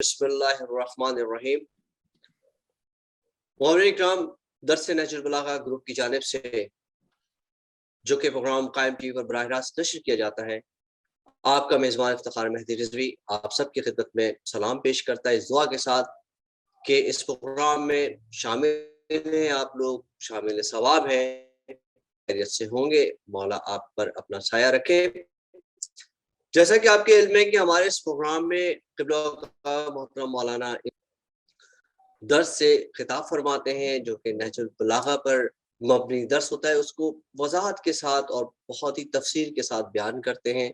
بسم اللہ الرحمن الرحیم۔ مومنین کرام، درس نہج البلاغہ گروپ کی جانب سے جو کہ پروگرام قائم ٹی وی پر براہ راست نشر کیا جاتا ہے، آپ کا میزبان افتخار مہدی رضوی آپ سب کی خدمت میں سلام پیش کرتا ہے اس دعا کے ساتھ کہ اس پروگرام میں شامل ہیں آپ لوگ، شامل ثواب ہیں، خیریت سے ہوں گے، مولا آپ پر اپنا سایہ رکھے۔ جیسا کہ آپ کے علم ہے کہ ہمارے اس پروگرام میں قبلہ کا محترم مولانا درس سے خطاب فرماتے ہیں جو کہ نہج البلاغہ پر مبنی درس ہوتا ہے، اس کو وضاحت کے ساتھ اور بہت ہی تفصیل کے ساتھ بیان کرتے ہیں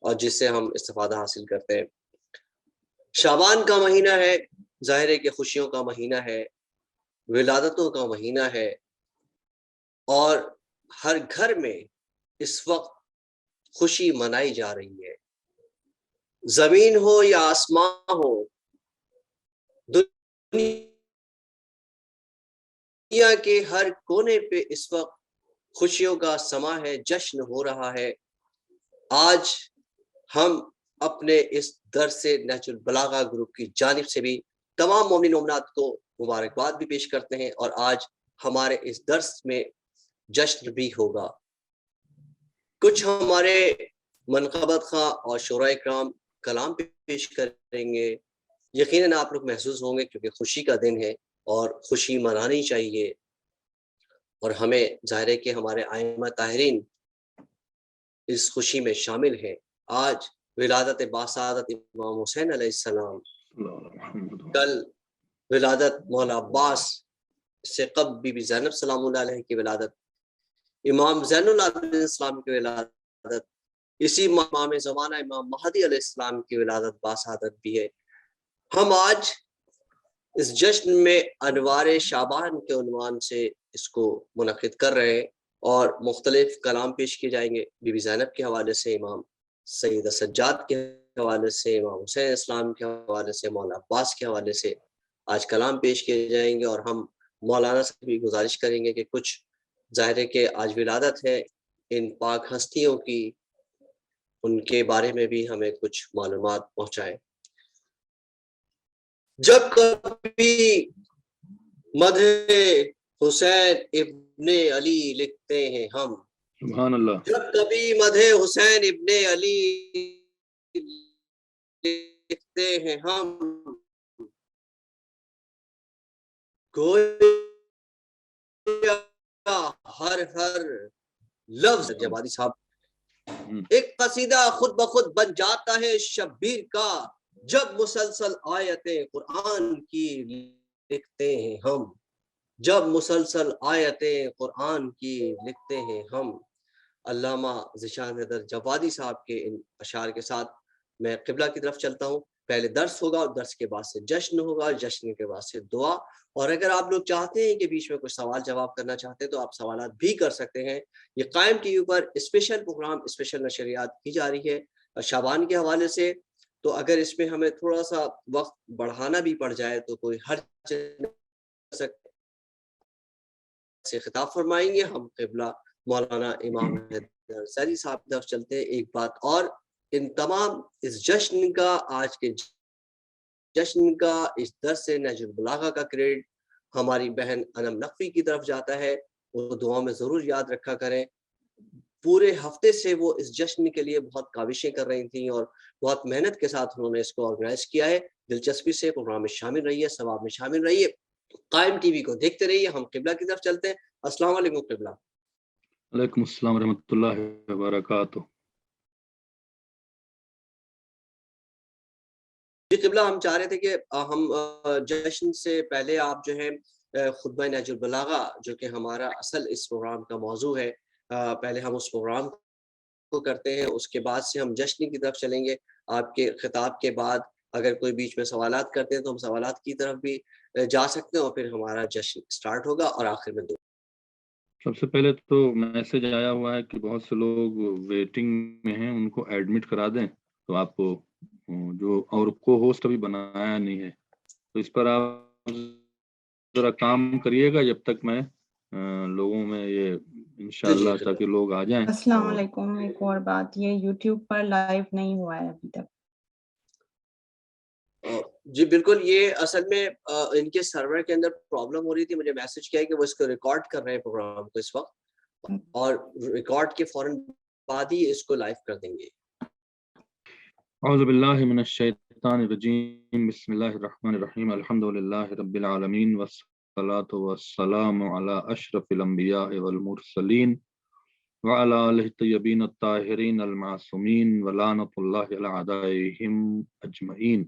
اور جس سے ہم استفادہ حاصل کرتے ہیں۔ شعبان کا مہینہ ہے، ظاہر ہے کہ خوشیوں کا مہینہ ہے، ولادتوں کا مہینہ ہے، اور ہر گھر میں اس وقت خوشی منائی جا رہی ہے، زمین ہو یا آسمان ہو، دنیا کے ہر کونے پہ اس وقت خوشیوں کا سما ہے، جشن ہو رہا ہے۔ آج ہم اپنے اس درس نہج البلاغہ گروپ کی جانب سے بھی تمام مومنین مومنات کو مبارکباد بھی پیش کرتے ہیں، اور آج ہمارے اس درس میں جشن بھی ہوگا۔ کچھ ہمارے منقبت خواہ اور شعراء کرام کلام پیش کریں گے، یقیناً آپ لوگ محظوظ ہوں گے کیونکہ خوشی کا دن ہے اور خوشی منانی چاہیے، اور ہمیں ظاہر ہے کہ ہمارے ائمہ طاہرین اس خوشی میں شامل ہیں۔ آج ولادت باسعادت امام حسین علیہ السلام، کل ولادت مولا عباس، اس سے قبل بی بی زینب سلام اللہ علیہ کی ولادت، امام زین العابدین السلام کی ولادت، اسی امام زمانہ امام مہدی علیہ السلام کی ولادت باسعادت بھی ہے۔ ہم آج اس جشن میں انوار شعبان کے عنوان سے اس کو منعقد کر رہے ہیں، اور مختلف کلام پیش کیے جائیں گے۔ بی بی زینب کے حوالے سے، امام سید سجاد کے حوالے سے، امام حسین اسلام کے حوالے سے، مولا عباس کے حوالے سے آج کلام پیش کیے جائیں گے، اور ہم مولانا سے بھی گزارش کریں گے کہ کچھ، ظاہر ہے کہ آج ولادت ہے ان پاک ہستیوں کی، ان کے بارے میں بھی ہمیں کچھ معلومات پہنچائیں۔ جب کبھی مدح حسین ابن علی لکھتے ہیں ہم، سبحان اللہ، جب کبھی مدح حسین ابن علی لکھتے ہیں ہم، گویا ہر لفظ جوادی صاحب ایک قصیدہ خود بخود بن جاتا ہے شبیر کا، جب مسلسل آیتیں قرآن کی لکھتے ہیں ہم، جب مسلسل آیتیں قرآن کی لکھتے ہیں ہم۔ علامہ ذیشان حیدر جوادی صاحب کے ان اشعار کے ساتھ میں قبلہ کی طرف چلتا ہوں۔ پہلے درس ہوگا، اور درس کے بعد سے جشن ہوگا، جشن کے بعد سے دعا، اور اگر آپ لوگ چاہتے ہیں کہ بیچ میں کچھ سوال جواب کرنا چاہتے ہیں تو آپ سوالات بھی کر سکتے ہیں۔ یہ قائم ٹی وی پر اسپیشل پروگرام، اسپیشل نشریات کی جا رہی ہے شعبان کے حوالے سے، تو اگر اس میں ہمیں تھوڑا سا وقت بڑھانا بھی پڑ جائے تو کوئی حرج سے خطاب فرمائیں گے۔ ہم قبلہ مولانا امام حیدر سری صاحب کی طرف چلتے ہیں۔ ایک بات اور، ان تمام اس جشن کا، آج کے جشن کا، اس درس نہج البلاغہ کا کریڈٹ ہماری بہن انم نقوی کی طرف جاتا ہے، وہ دعاؤں میں ضرور یاد رکھا کریں۔ پورے ہفتے سے وہ اس جشن کے لیے بہت کاوشیں کر رہی تھیں اور بہت محنت کے ساتھ انہوں نے اس کو آرگنائز کیا ہے۔ دلچسپی سے پروگرام میں شامل رہیے، ثواب میں شامل رہیے، قائم ٹی وی کو دیکھتے رہیے۔ ہم قبلہ کی طرف چلتے ہیں۔ السلام علیکم قبلہ۔ وعلیکم السلام ورحمۃ اللہ وبرکاتہ۔ جی قبلہ، ہم چاہ رہے تھے کہ ہم جشن سے پہلے آپ جو ہے خطبہ نہج البلاغہ جو کہ ہمارا اصل اس پروگرام کا موضوع ہے، پہلے ہم اس پروگرام کو کرتے ہیں، اس کے بعد سے ہم جشن کی طرف چلیں گے۔ آپ کے خطاب کے بعد اگر کوئی بیچ میں سوالات کرتے ہیں تو ہم سوالات کی طرف بھی جا سکتے ہیں، اور پھر ہمارا جشن سٹارٹ ہوگا، اور آخر میں سب سے پہلے تو میسج آیا ہوا ہے کہ بہت سے لوگ ویٹنگ میں ہیں، ان کو ایڈمٹ کرا دیں۔ تو آپ جو اور کو ہوسٹ ابھی بنایا نہیں ہے، تو اس پر آپ ذرا کام کریے گا جب تک میں لوگوں میں یہ انشاءاللہ تاکہ لوگ آ جائیں۔ السلام علیکم۔ ایک اور بات، یہ یوٹیوب پر لائیو نہیں ہوا ہے ابھی تک۔ جی بالکل، یہ اصل میں ان کے سرور کے اندر پرابلم ہو رہی تھی. مجھے میسج کیا ہے کہ وہ اس کو ریکارڈ کر رہے ہیں پروگرام کو اس وقت، اور ریکارڈ کے فوراً بعد ہی اس کو لائیو کر دیں گے. اعوذ باللہ من الشیطان الرجیم، بسم اللہ الرحمن الرحیم، الحمد للہ رب العالمین، والصلاة والسلام علی اشرف الانبیاء والمرسلین وعلی آلہ الطیبین الطاہرین المعصومین ولعنۃ اللہ علی اعدائہم اجمعین.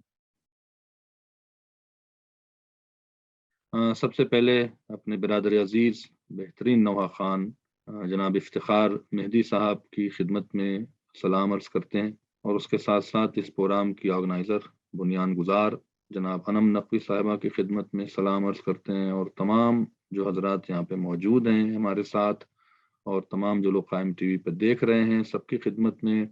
سب سے پہلے اپنے برادر عزیز بہترین نوحہ خان جناب افتخار مہدی صاحب کی خدمت میں سلام عرض کرتے ہیں، اور اس کے ساتھ ساتھ اس پروگرام کی آرگنائزر بنیان گزار جناب انم نقوی صاحبہ کی خدمت میں سلام عرض کرتے ہیں، اور تمام جو حضرات یہاں پہ موجود ہیں ہمارے ساتھ، اور تمام جو لوگ قائم ٹی وی پہ دیکھ رہے ہیں، سب کی خدمت میں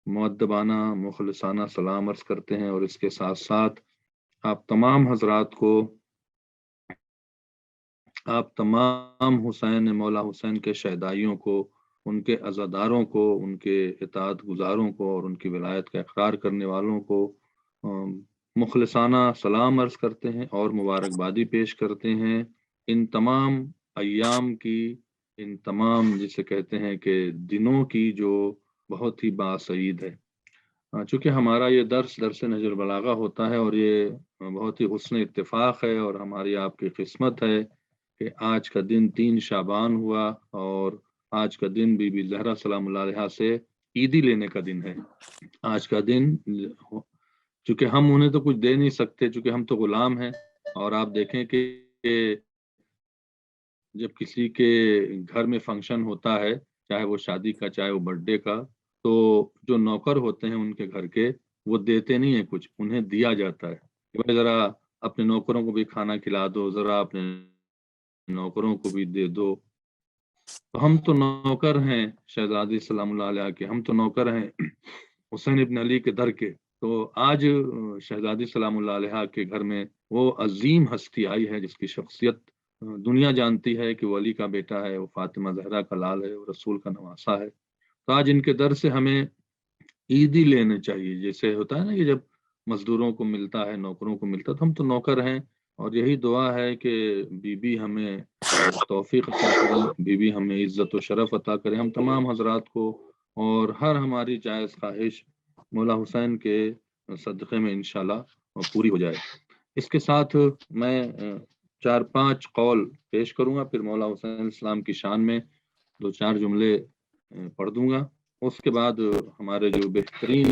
مؤدبانہ مخلصانہ سلام عرض کرتے ہیں. اور اس کے ساتھ ساتھ آپ تمام حضرات کو، آپ تمام حسین مولا حسین کے شہدائیوں کو، ان کے عزاداروں کو، ان کے اطاعت گزاروں کو، اور ان کی ولایت کا اقرار کرنے والوں کو مخلصانہ سلام عرض کرتے ہیں اور مبارکبادی پیش کرتے ہیں. ان تمام ایام کی، ان تمام جسے کہتے ہیں کہ دنوں کی، جو بہت ہی باسعید ہے. چونکہ ہمارا یہ درس نہج البلاغہ ہوتا ہے، اور یہ بہت ہی حسن اتفاق ہے، اور ہماری آپ کی قسمت ہے کہ آج کا دن 3 شعبان ہوا، اور آج کا دن بی بی زہرا سلام اللہ علیہا سے عیدی لینے کا دن ہے. آج کا دن، چونکہ ہم انہیں تو کچھ دے نہیں سکتے، چونکہ ہم تو غلام ہیں. اور آپ دیکھیں کہ جب کسی کے گھر میں فنکشن ہوتا ہے، چاہے وہ شادی کا چاہے وہ برتھ ڈے کا، تو جو نوکر ہوتے ہیں ان کے گھر کے، وہ دیتے نہیں ہیں کچھ، انہیں دیا جاتا ہے کہ بھائی ذرا اپنے نوکروں کو بھی کھانا کھلا دو، ذرا اپنے نوکروں کو بھی دے دو. تو ہم تو نوکر ہیں شہزادی سلام اللہ علیہ کے، ہم تو نوکر ہیں حسین ابن علی کے در کے. تو آج شہزادی سلام اللہ علیہ کے گھر میں وہ عظیم ہستی آئی ہے جس کی شخصیت دنیا جانتی ہے کہ وہ علی کا بیٹا ہے، وہ فاطمہ زہرا کا لال ہے، وہ رسول کا نواسا ہے. تو آج ان کے در سے ہمیں عیدی لینے چاہیے. جیسے ہوتا ہے نا کہ جب مزدوروں کو ملتا ہے، نوکروں کو ملتا ہے، تو ہم تو نوکر ہیں. اور یہی دعا ہے کہ بی بی ہمیں توفیق عطا کرے، بی بی ہمیں عزت و شرف عطا کرے، ہم تمام حضرات کو، اور ہر ہماری جائز خواہش مولا حسین کے صدقے میں انشاءاللہ پوری ہو جائے. اس کے ساتھ میں 4-5 قول پیش کروں گا، پھر مولا حسین السلام کی شان میں 2-4 جملے پڑھ دوں گا. اس کے بعد ہمارے جو بہترین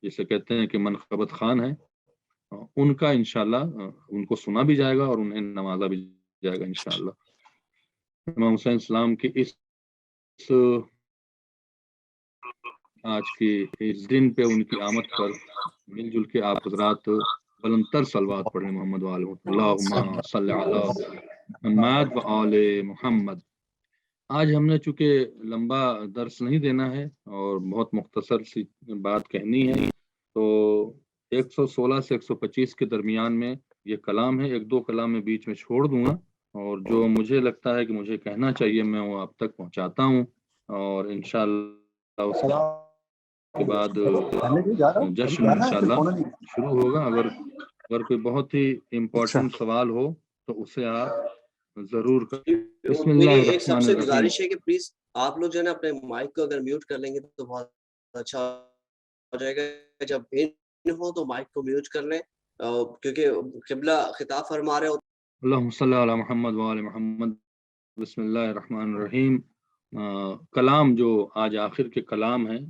جسے کہتے ہیں کہ منقبت خان ہیں، ان کا انشاءاللہ ان کو سنا بھی جائے گا اور انہیں نوازا بھی جائے گا انشاءاللہ. امام حسین السلام کی اس آج کی اس دن پہ، ان کی آمد پر مل جل کے آپ حضرات بلندتر صلوات پڑھیں. محمد و آل محمد، اللہم صلی علی محمد و آل محمد. آج ہم نے چونکہ لمبا درس نہیں دینا ہے اور بہت مختصر سی بات کہنی ہے، تو 116 سے 125 کے درمیان میں یہ کلام ہے. 1-2 کلام میں بیچ میں چھوڑ دوں گا، اور جو مجھے لگتا ہے کہ مجھے کہنا چاہیے میں وہ آپ تک پہنچاتا ہوں، اور انشاءاللہ اس کے بعد جشن انشاءاللہ شروع ہوگا. اگر کوئی بہت ہی امپورٹنٹ سوال ہو تو اسے آپ ضرور بسم اللہ میری ایک سب الرحمن سے الرحیم. گزارش ہے کہ پلیز آپ لوگ جو ہے نا اپنے مائک کو اگر میوٹ کر لیں گے تو بہت اچھا ہو جائے گا. جب ان ہو تو مائک کو میوٹ کر لیں، کیونکہ قبلہ خطاب فرما رہے ہو. اللہم صلی علی محمد و آل محمد. بسم اللہ الرحمن الرحیم. کلام جو آج آخر کے کلام ہیں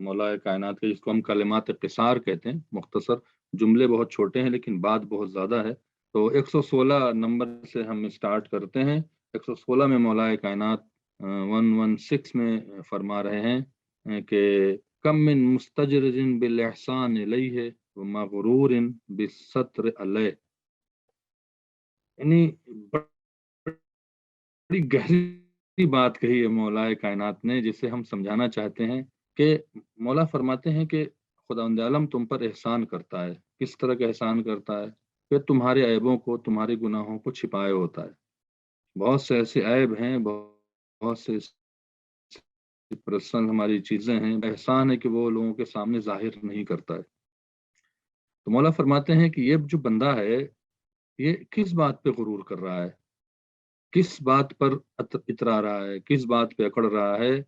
مولا کائنات کے، جس کو ہم کلمات قصار کہتے ہیں، مختصر جملے بہت چھوٹے ہیں لیکن بات بہت زیادہ ہے. تو 116 نمبر سے ہم اسٹارٹ کرتے ہیں. 116 میں مولا کائنات 116 میں فرما رہے ہیں کہ کم من مستجرج بالاحسان الیہ ومغرور بالستر علیہ. یعنی بڑی گہری بات کہی ہے مولا کائنات نے، جسے ہم سمجھانا چاہتے ہیں کہ مولا فرماتے ہیں کہ خداوند عالم تم پر احسان کرتا ہے. کس طرح کا احسان کرتا ہے؟ کہ تمہارے عیبوں کو، تمہارے گناہوں کو چھپائے ہوتا ہے. بہت سے ایسے عیب ہیں، بہت سے پرسنل ہماری چیزیں ہیں، احسان ہے کہ وہ لوگوں کے سامنے ظاہر نہیں کرتا ہے. تو مولا فرماتے ہیں کہ یہ جو بندہ ہے یہ کس بات پہ غرور کر رہا ہے، کس بات پر اترا رہا ہے، کس بات پہ اکڑ رہا ہے؟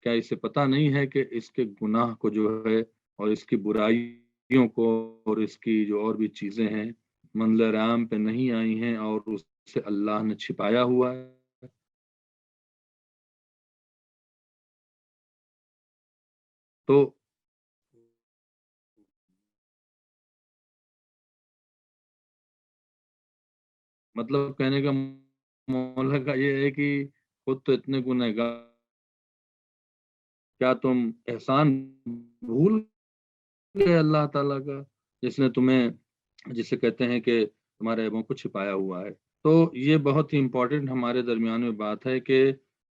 کیا اسے پتہ نہیں ہے کہ اس کے گناہ کو جو ہے اور اس کی برائیوں کو اور اس کی جو اور بھی چیزیں ہیں منظر عام پہ نہیں آئی ہیں اور اسے اللہ نے چھپایا ہوا ہے؟ تو مطلب کہنے کا مولا کا یہ ہے کہ خود تو اتنے گنہگار، کیا تم احسان بھول گئے اللہ تعالیٰ کا جس نے تمہیں، جسے کہتے ہیں کہ تمہارے عیبوں کو چھپایا ہوا ہے؟ تو یہ بہت ہی امپورٹنٹ ہمارے درمیان میں بات ہے کہ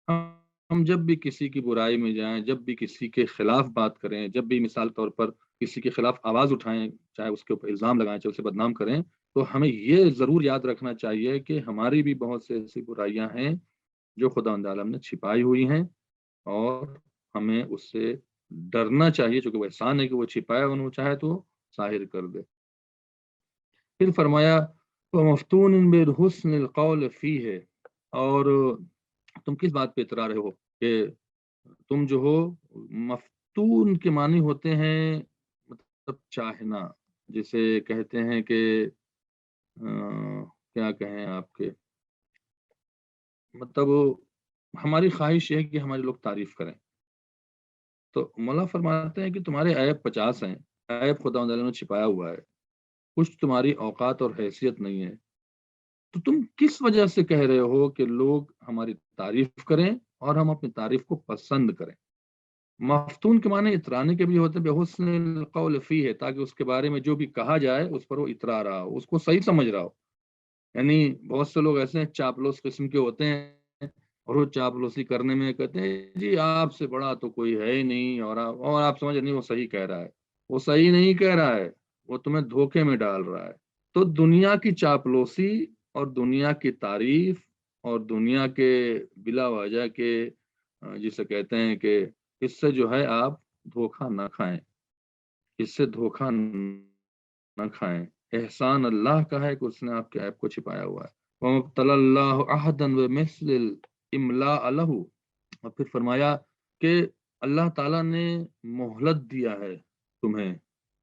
ہم جب بھی کسی کی برائی میں جائیں، جب بھی کسی کے خلاف بات کریں، جب بھی مثال طور پر کسی کے خلاف آواز اٹھائیں، چاہے اس کے اوپر الزام لگائیں، چاہے اسے بدنام کریں، تو ہمیں یہ ضرور یاد رکھنا چاہیے کہ ہماری بھی بہت سے ایسی برائیاں ہیں جو خداوند عالم نے چھپائی ہوئی ہیں، اور ہمیں اس سے ڈرنا چاہیے، چونکہ وہ احسان ہے کہ وہ چھپایا، انہوں چاہے تو ظاہر کر دے۔ پھر فرمایا وَمَفْتُونٍ بِالْحُسْنِ الْقَوْلِ فِيهِ، اور تم کس بات پہ اترا رہے ہو کہ تم جو ہو، مفتون کے معنی ہوتے ہیں مطلب چاہنا، جسے کہتے ہیں کہ کیا کہیں آپ کے، مطلب ہماری خواہش یہ ہے کہ ہمارے لوگ تعریف کریں۔ تو مولا فرماتے ہیں کہ تمہارے عیب 50 ہیں، عیب خدا نے چھپایا ہوا ہے، کچھ تمہاری اوقات اور حیثیت نہیں ہے، تو تم کس وجہ سے کہہ رہے ہو کہ لوگ ہماری تعریف کریں اور ہم اپنی تعریف کو پسند کریں؟ مفتون کے معنی اترانے کے بھی ہوتے ہیں، بحسن القول فی ہے، تاکہ اس کے بارے میں جو بھی کہا جائے اس پر وہ اترا رہا ہو، اس کو صحیح سمجھ رہا ہو۔ یعنی بہت سے لوگ ایسے ہیں چاپلوس قسم کے ہوتے ہیں، اور وہ چاپلوسی کرنے میں کہتے ہیں جی آپ سے بڑا تو کوئی ہے ہی نہیں، اور آپ سمجھ نہیں وہ صحیح کہہ رہا ہے، وہ صحیح نہیں کہہ رہا ہے، وہ تمہیں دھوکے میں ڈال رہا ہے۔ تو دنیا کی چاپلوسی اور دنیا کی تعریف اور دنیا کے بلا وجہ کے جسے کہتے ہیں کہ اس سے جو ہے آپ دھوکہ نہ کھائیں، اس سے دھوکہ نہ کھائیں۔ احسان اللہ کا ہے کہ اس نے آپ کے عیب کو چھپایا ہوا ہے۔ وَمَبْتَلَى اللَّهُ أَحَدًا بِمِثْلِ الْإِمْلَاءَ لَهُ، اور پھر فرمایا کہ اللہ تعالیٰ نے مہلت دیا ہے تمہیں،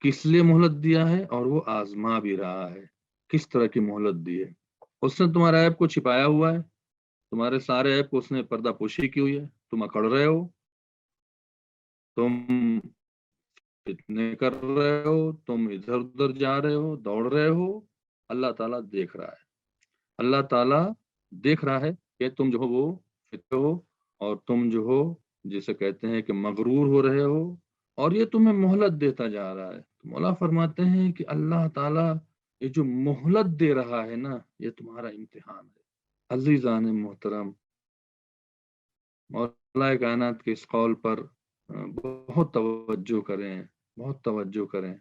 کس لیے مہلت دیا ہے؟ اور وہ آزما بھی رہا ہے۔ کس طرح کی مہلت دی ہے؟ اس نے تمہارے عیب کو چھپایا ہوا ہے، تمہارے سارے عیب کو اس نے پردہ پوشی کی ہوئی ہے، تم اکڑ رہے ہو، تم فتنے کر رہے ہو، تم ادھر ادھر جا رہے ہو، دوڑ رہے ہو، اللہ تعالیٰ دیکھ رہا ہے۔ اللہ تعالیٰ دیکھ رہا ہے کہ تم جو ہو وہ فتنے ہو، اور تم جو ہو جسے کہتے ہیں کہ مغرور ہو رہے ہو، اور یہ تمہیں مہلت دیتا جا رہا ہے۔ مولا فرماتے ہیں کہ اللہ تعالیٰ یہ جو مہلت دے رہا ہے نا، یہ تمہارا امتحان ہے۔ عزیزان محترم، مولا کائنات کے اس قول پر بہت توجہ کریں، بہت توجہ کریں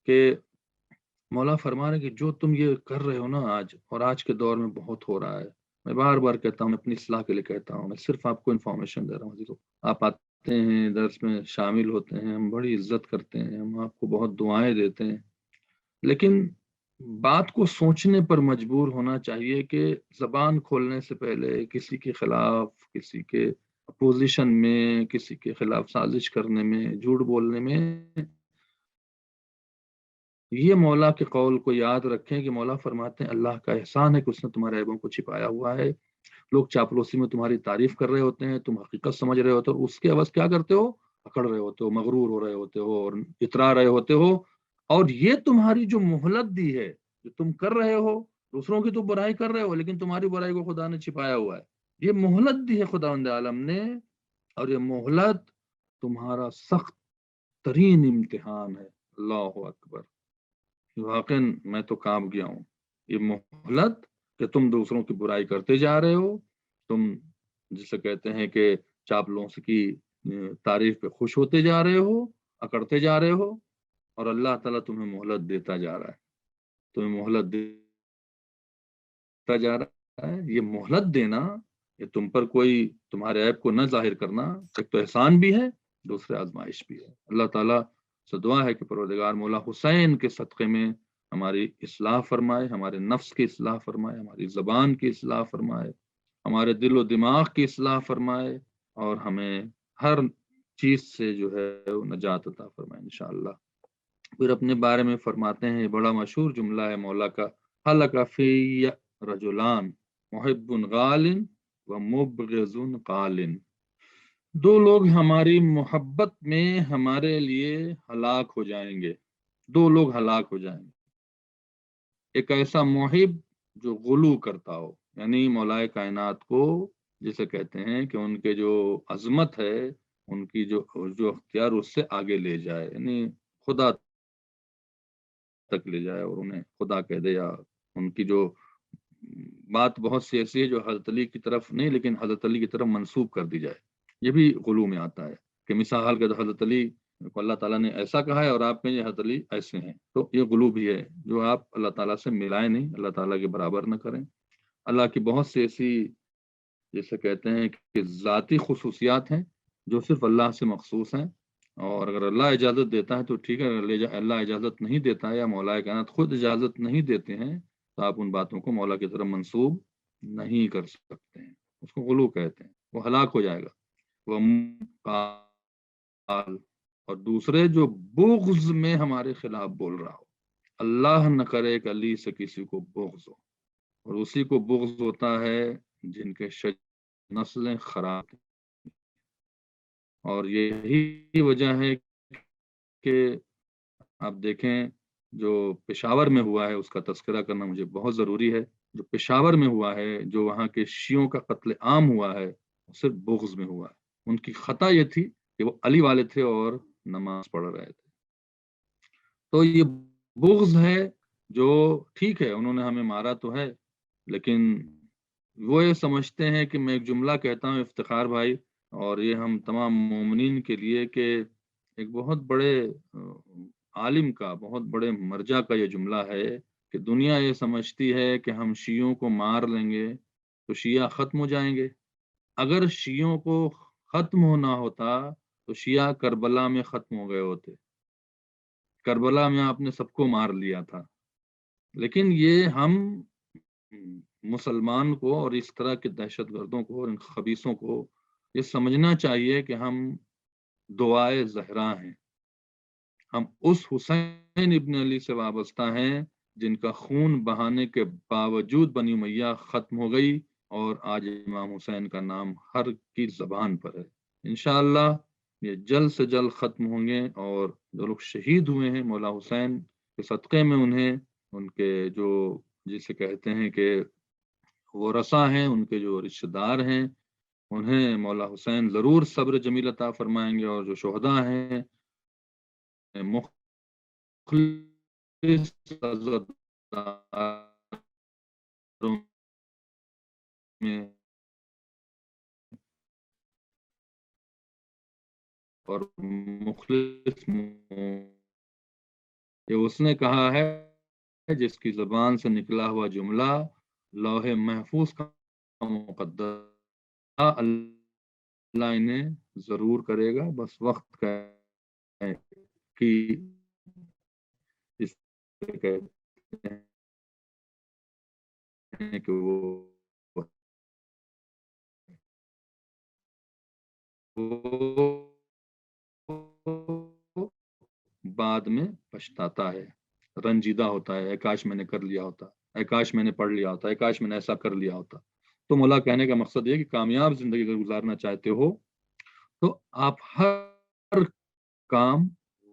کہ مولا فرما رہے کہ جو تم یہ کر رہے ہو نا آج، اور آج کے دور میں بہت ہو رہا ہے، میں بار بار کہتا ہوں، میں اپنی اصلاح کے لیے کہتا ہوں، میں صرف آپ کو انفارمیشن دے رہا ہوں۔ آپ آتے ہیں درس میں شامل ہوتے ہیں، ہم بڑی عزت کرتے ہیں، ہم آپ کو بہت دعائیں دیتے ہیں، لیکن بات کو سوچنے پر مجبور ہونا چاہیے کہ زبان کھولنے سے پہلے کسی کے خلاف، کسی کے اپوزیشن میں، کسی کے خلاف سازش کرنے میں، جھوٹ بولنے میں، یہ مولا کے قول کو یاد رکھیں کہ مولا فرماتے ہیں اللہ کا احسان ہے کہ اس نے تمہارے عیبوں کو چھپایا ہوا ہے۔ لوگ چاپلوسی میں تمہاری تعریف کر رہے ہوتے ہیں، تم حقیقت سمجھ رہے ہوتے ہو، اس کے عوض کیا کرتے ہو؟ اکڑ رہے ہوتے ہو، مغرور ہو رہے ہوتے ہو اور اترا رہے ہوتے ہو، اور یہ تمہاری جو مہلت دی ہے، جو تم کر رہے ہو، دوسروں کی تو برائی کر رہے ہو لیکن تمہاری برائی کو خدا نے چھپایا ہوا ہے، یہ مہلت دی ہے خداوند عالم نے، اور یہ مہلت تمہارا سخت ترین امتحان ہے۔ اللہ اکبر، واقعا میں تو کام گیا ہوں۔ یہ مہلت کہ تم دوسروں کی برائی کرتے جا رہے ہو، تم جسے کہتے ہیں کہ چاپلوس کی تعریف پہ خوش ہوتے جا رہے ہو، اکڑتے جا رہے ہو، اور اللہ تعالیٰ تمہیں مہلت دیتا جا رہا ہے، تمہیں مہلت دیتا جا رہا ہے۔ یہ مہلت دینا، یہ تم پر کوئی تمہارے عیب کو نہ ظاہر کرنا، ایک تو احسان بھی ہے، دوسرے آزمائش بھی ہے۔ اللہ تعالیٰ سو دعا ہے کہ پروردگار مولا حسین کے صدقے میں ہماری اصلاح فرمائے، ہمارے نفس کی اصلاح فرمائے، ہماری زبان کی اصلاح فرمائے، ہمارے دل و دماغ کی اصلاح فرمائے، اور ہمیں ہر چیز سے جو ہے وہ نجات عطا فرمائے انشاءاللہ۔ پھر اپنے بارے میں فرماتے ہیں، بڑا مشہور جملہ ہے مولا کا، حلق فی رجلان محب غال و مبغض قال، دو لوگ ہماری محبت میں ہمارے لیے ہلاک ہو جائیں گے، دو لوگ ہلاک ہو جائیں گے، ایک ایسا محب جو غلو کرتا ہو، یعنی مولائے کائنات کو جسے کہتے ہیں کہ ان کے جو عظمت ہے، ان کی جو اختیار اس سے آگے لے جائے، یعنی خدا تک لے جائے اور انہیں خدا کہہ دے، یا ان کی جو بات بہت سی ایسی ہے جو حضرت علی کی طرف نہیں لیکن حضرت علی کی طرف منسوب کر دی جائے، یہ بھی غلو میں آتا ہے کہ مثال کے حضرت علی کو اللہ تعالیٰ نے ایسا کہا ہے اور آپ کہیں حضرت علی ایسے ہیں، تو یہ غلو بھی ہے جو آپ اللہ تعالیٰ سے ملائیں نہیں، اللہ تعالیٰ کے برابر نہ کریں۔ اللہ کی بہت سی ایسی جیسے کہتے ہیں کہ ذاتی خصوصیات ہیں جو صرف اللہ سے مخصوص ہیں، اور اگر اللہ اجازت دیتا ہے تو ٹھیک ہے، اگر اللہ اجازت نہیں دیتا ہے یا مولا کائنات خود اجازت نہیں دیتے ہیں تو آپ ان باتوں کو مولا کی طرف منسوب نہیں کر سکتے ہیں، اس کو غلو کہتے ہیں، وہ ہلاک ہو جائے گا۔ وہ قال، اور دوسرے جو بغض میں ہمارے خلاف بول رہا ہو، اللہ نہ کرے کہ علی سے کسی کو بغض ہو، اور اسی کو بغض ہوتا ہے جن کے نسلیں خراب ہیں، اور یہی وجہ ہے کہ آپ دیکھیں جو پشاور میں ہوا ہے اس کا تذکرہ کرنا مجھے بہت ضروری ہے، جو پشاور میں ہوا ہے، جو وہاں کے شیعوں کا قتل عام ہوا ہے، صرف بغض میں ہوا ہے۔ ان کی خطا یہ تھی کہ وہ علی والے تھے اور نماز پڑھ رہے تھے، تو یہ بغض ہے جو ٹھیک ہے انہوں نے ہمیں مارا تو ہے، لیکن وہ یہ سمجھتے ہیں کہ میں ایک جملہ کہتا ہوں افتخار بھائی، اور یہ ہم تمام مومنین کے لیے، کہ ایک بہت بڑے عالم کا، بہت بڑے مرجع کا یہ جملہ ہے کہ دنیا یہ سمجھتی ہے کہ ہم شیعوں کو مار لیں گے تو شیعہ ختم ہو جائیں گے، اگر شیعوں کو ختم ہونا ہوتا تو شیعہ کربلا میں ختم ہو گئے ہوتے، کربلا میں آپ نے سب کو مار لیا تھا، لیکن یہ ہم مسلمان کو اور اس طرح کے دہشت گردوں کو اور ان خبیثوں کو یہ سمجھنا چاہیے کہ ہم دعائے زہرا ہیں، ہم اس حسین ابن علی سے وابستہ ہیں جن کا خون بہانے کے باوجود بنی امیہ ختم ہو گئی، اور آج امام حسین کا نام ہر کی زبان پر ہے۔ انشاءاللہ یہ جلد سے جلد ختم ہوں گے، اور جو لوگ شہید ہوئے ہیں مولا حسین کے صدقے میں انہیں ان کے جو جسے کہتے ہیں کہ وہ رسا ہیں، ان کے جو رشتہ دار ہیں، انہیں مولا حسین ضرور صبر جمیل عطا فرمائیں گے، اور جو شہداء ہیں مخلص عزاداروں میں اور مخلص یہ اس نے کہا ہے جس کی زبان سے نکلا ہوا جملہ لوح محفوظ کا مقدر، اللہ انہیں ضرور کرے گا، بس وقت کا ہے کہ اس کہتے ہیں کہ وہ بعد میں پچھتاتا ہے، رنجیدہ ہوتا ہے، کاش میں نے کر لیا ہوتا، کاش میں نے پڑھ لیا ہوتا، کاش میں نے ایسا کر لیا ہوتا۔ تو مولا کہنے کا مقصد یہ کہ کامیاب زندگی اگر گزارنا چاہتے ہو تو آپ ہر کام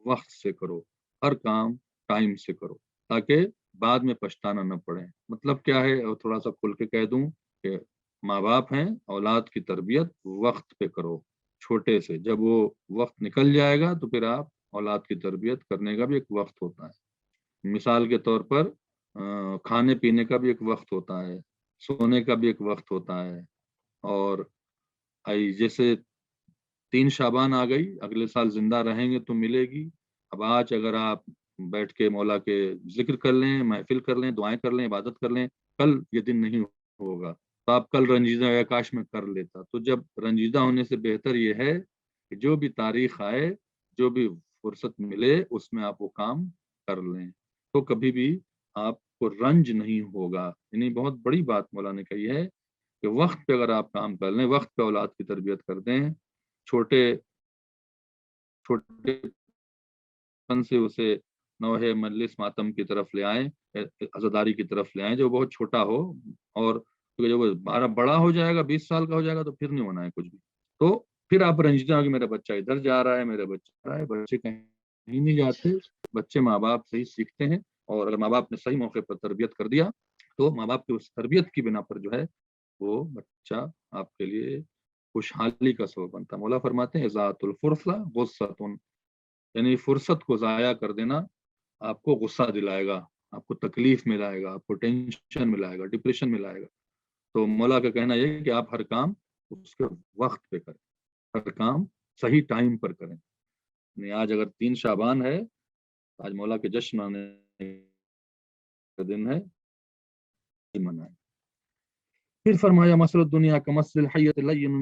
وقت سے کرو، ہر کام ٹائم سے کرو، تاکہ بعد میں پچھتانا نہ پڑے۔ مطلب کیا ہے، اور تھوڑا سا کھل کے کہہ دوں کہ ماں باپ ہیں، اولاد کی تربیت وقت پہ کرو، چھوٹے سے، جب وہ وقت نکل جائے گا تو پھر آپ اولاد کی تربیت کرنے کا بھی ایک وقت ہوتا ہے۔ مثال کے طور پر کھانے پینے کا بھی ایک وقت ہوتا ہے، سونے کا بھی ایک وقت ہوتا ہے، اور جیسے 3 شعبان آ گئی، اگلے سال زندہ رہیں گے تو ملے گی، اب آج اگر آپ بیٹھ کے مولا کے ذکر کر لیں، محفل کر لیں، دعائیں کر لیں، عبادت کر لیں، کل یہ دن نہیں ہوگا، تو آپ کل رنجیدہ یا کاش میں کر لیتا۔ تو جب رنجیدہ ہونے سے بہتر یہ ہے کہ جو بھی تاریخ آئے، جو بھی فرصت ملے اس میں آپ وہ کام کر لیں، تو کبھی بھی آپ کو رنج نہیں ہوگا۔ یعنی بہت بڑی بات مولا نے کہی ہے کہ وقت پہ اگر آپ کام کر لیں، وقت پہ اولاد کی تربیت کر دیں، چھوٹے چھوٹے پن سے اسے نوحے مجلس ماتم کی طرف لے آئیں، عزاداری کی طرف لے آئیں، جو بہت چھوٹا ہو، اور جب وہ بڑا ہو جائے گا، 20 سال کا ہو جائے گا، تو پھر نہیں ہونا ہے کچھ بھی، تو پھر آپ رنجیدہ ہو کہ میرا بچہ ادھر جا رہا ہے، میرا بچہ جا رہا ہے۔ بچے کہیں نہیں جاتے، بچے ماں باپ سے ہی سیکھتے ہیں، اور اگر ماں باپ نے صحیح موقع پر تربیت کر دیا تو ماں باپ کی اس تربیت کی بنا پر جو ہے وہ بچہ آپ کے لیے خوشحالی کا سبب بنتا ہے۔ مولا فرماتے ہیں ذات الفرصہ غصۃ، یعنی فرصت کو ضائع کر دینا آپ کو غصہ دلائے گا، آپ کو تکلیف میں لائے گا، آپ کو ٹینشن میں لائے گا، ڈپریشن میں لائے گا۔ تو مولا کا کہنا یہ ہے کہ آپ ہر کام اس کے وقت پہ کریں، ہر کام صحیح ٹائم پر کریں۔ یعنی آج اگر 3 شعبان ہے، آج مولا کے جشن منانے کا دن ہے، منائیں۔ پھر فرمایا مثل الدنیا کمثل الحیۃ الین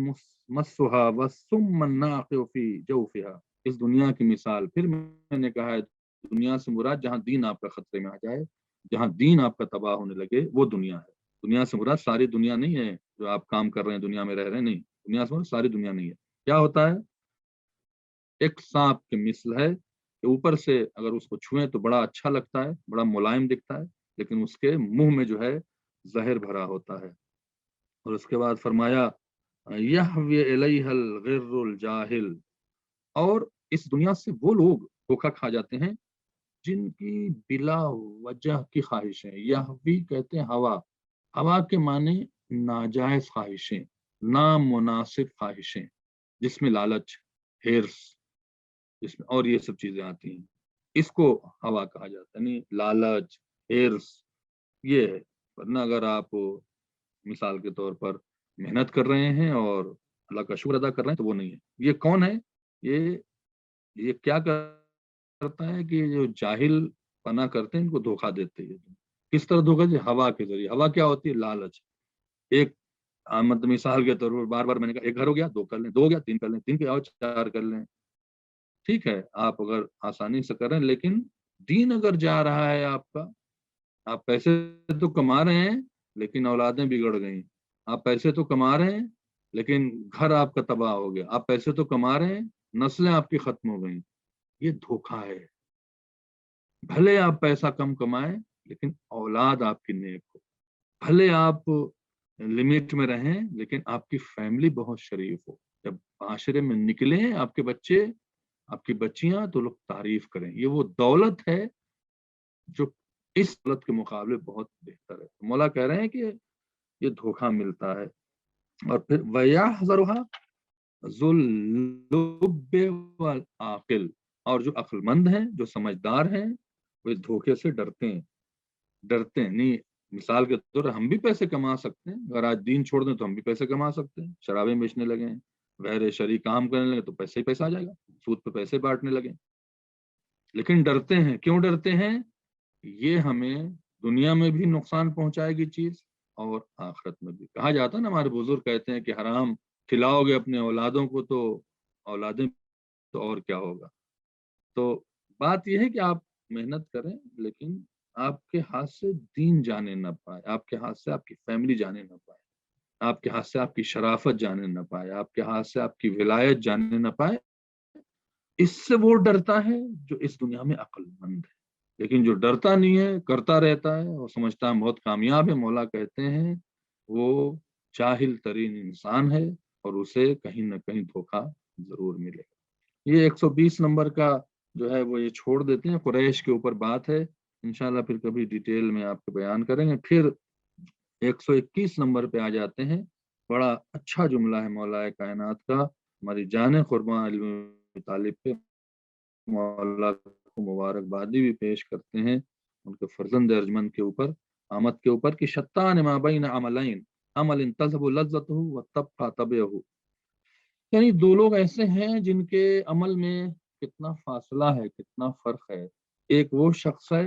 مسها والسم الناقع فی جوفها، اس دنیا کی مثال پھر میں نے کہا ہے دنیا سے مراد جہاں دین آپ کا خطرے میں آ جائے، جہاں دین آپ کا تباہ ہونے لگے، وہ دنیا ہے۔ دنیا سے مراد ساری دنیا نہیں ہے جو آپ کام کر رہے ہیں دنیا میں رہ رہے ہیں، نہیں، دنیا سے مراد ساری دنیا نہیں ہے۔ کیا ہوتا ہے؟ ایک سانپ کے مثل ہے کہ اوپر سے اگر اس کو چھوئیں تو بڑا اچھا لگتا ہے، بڑا ملائم دکھتا ہے، لیکن اس کے منہ میں جو ہے زہر بھرا ہوتا ہے۔ اور اس کے بعد فرمایا یحوی الیہ الغر الجاہل، اور اس دنیا سے وہ لوگ دھوکا کھا جاتے ہیں جن کی بلا وجہ کی خواہشیں، یحوی کہتے ہیں ہوا، ہوا کے معنی ناجائز خواہشیں، نامناسب خواہشیں، جس میں لالچ، ہرس، جس میں اور یہ سب چیزیں آتی ہیں، اس کو ہوا کہا جاتا ہے۔ یعنی لالچ، ہرس، یہ ہے۔ ورنہ اگر آپ مثال کے طور پر محنت کر رہے ہیں اور اللہ کا شکر ادا کر رہے ہیں تو وہ نہیں ہے۔ یہ کون ہے؟ یہ کیا کرتا ہے کہ جو جاہل پنا کرتے ہیں ان کو دھوکہ دیتے ہیں۔ کس طرح دھوکہ دیتے؟ ہوا کے ذریعے۔ ہوا کیا ہوتی ہے؟ لالچ۔ ایک مطلب مثال کے طور پر بار بار میں نے کہا ایک گھر ہو گیا 2 کر لیں، 2 ہو گیا 3 کر لیں، 3 کے اور 4 کر لیں، ٹھیک ہے آپ اگر آسانی سے کریں، لیکن دین اگر جا رہا ہے آپ کا، آپ پیسے تو کما رہے ہیں لیکن اولادیں بگڑ گئیں، آپ پیسے تو کما رہے ہیں لیکن گھر آپ کا تباہ ہو گیا، آپ پیسے تو کما رہے ہیں، نسلیں آپ کی ختم ہو گئیں، یہ دھوکہ ہے۔ بھلے آپ پیسہ کم کمائیں لیکن اولاد آپ کی نیک ہو، بھلے آپ لمٹ میں رہیں لیکن آپ کی فیملی بہت شریف ہو، جب معاشرے میں نکلیں آپ کے بچے، آپ کی بچیاں، تو لوگ تعریف کریں۔ یہ وہ دولت ہے جو اس دولت کے مقابلے بہت بہتر ہے۔ مولا کہہ رہے ہیں کہ یہ دھوکہ ملتا ہے۔ اور پھر وَيَحْذَرُهَا ذُو اللُّبِّ وَالْعَاقِلِ، اور جو عقل مند ہیں، جو سمجھدار ہیں، وہ اس دھوکے سے ڈرتے ہیں۔ نہیں، مثال کے طور پر ہم بھی پیسے کما سکتے ہیں، اگر آج دین چھوڑ دیں تو ہم بھی پیسے کما سکتے ہیں، شرابیں بیچنے لگے ہیں، غیر شرعی کام کرنے لگے تو پیسے ہی پیسہ آ جائے گا، سود پہ پیسے بانٹنے لگے، لیکن ڈرتے ہیں۔ کیوں ڈرتے ہیں؟ یہ ہمیں دنیا میں بھی نقصان پہنچائے گی چیز، اور آخرت میں بھی۔ کہا جاتا ہے نا، ہمارے بزرگ کہتے ہیں کہ حرام کھلاؤ گے اپنے اولادوں کو تو اولادیں تو اور کیا ہوگا۔ تو بات یہ ہے کہ آپ محنت کریں لیکن آپ کے ہاتھ سے دین جانے نہ پائے، آپ کے ہاتھ سے آپ کی فیملی جانے نہ پائے، آپ کے ہاتھ سے آپ کی شرافت جانے نہ پائے، آپ کے ہاتھ سے آپ کی ولایت جانے نہ پائے۔ اس سے وہ ڈرتا ہے جو اس دنیا میں عقل مند ہے، لیکن جو ڈرتا نہیں ہے، کرتا رہتا ہے اور سمجھتا ہے بہت کامیاب ہے، مولا کہتے ہیں وہ جاہل ترین انسان ہے اور اسے کہیں نہ کہیں دھوکہ ضرور ملے گا۔ یہ 120 نمبر کا جو ہے وہ یہ چھوڑ دیتے ہیں، قریش کے اوپر بات ہے، انشاءاللہ پھر کبھی ڈیٹیل میں آپ کو بیان کریں گے۔ پھر 121 نمبر پہ آ جاتے ہیں، بڑا اچھا جملہ ہے مولا کائنات کا، ہماری جان قربان علم طالب پہ مولا کو مبارکبادی بھی پیش کرتے ہیں ان کے فرزند ارجمند کے اوپر، آمد کے اوپر، کہ شتان ما بین عملین، عمل تذهب لذته وتبقى طبعه، یعنی 2 لوگ ایسے ہیں جن کے عمل میں کتنا فاصلہ ہے، کتنا فرق ہے۔ ایک وہ شخص ہے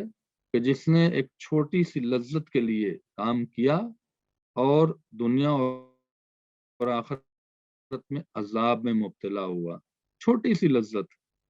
کہ جس نے ایک چھوٹی سی لذت کے لیے کام کیا اور دنیا اور آخرت میں عذاب میں مبتلا ہوا، چھوٹی سی لذت،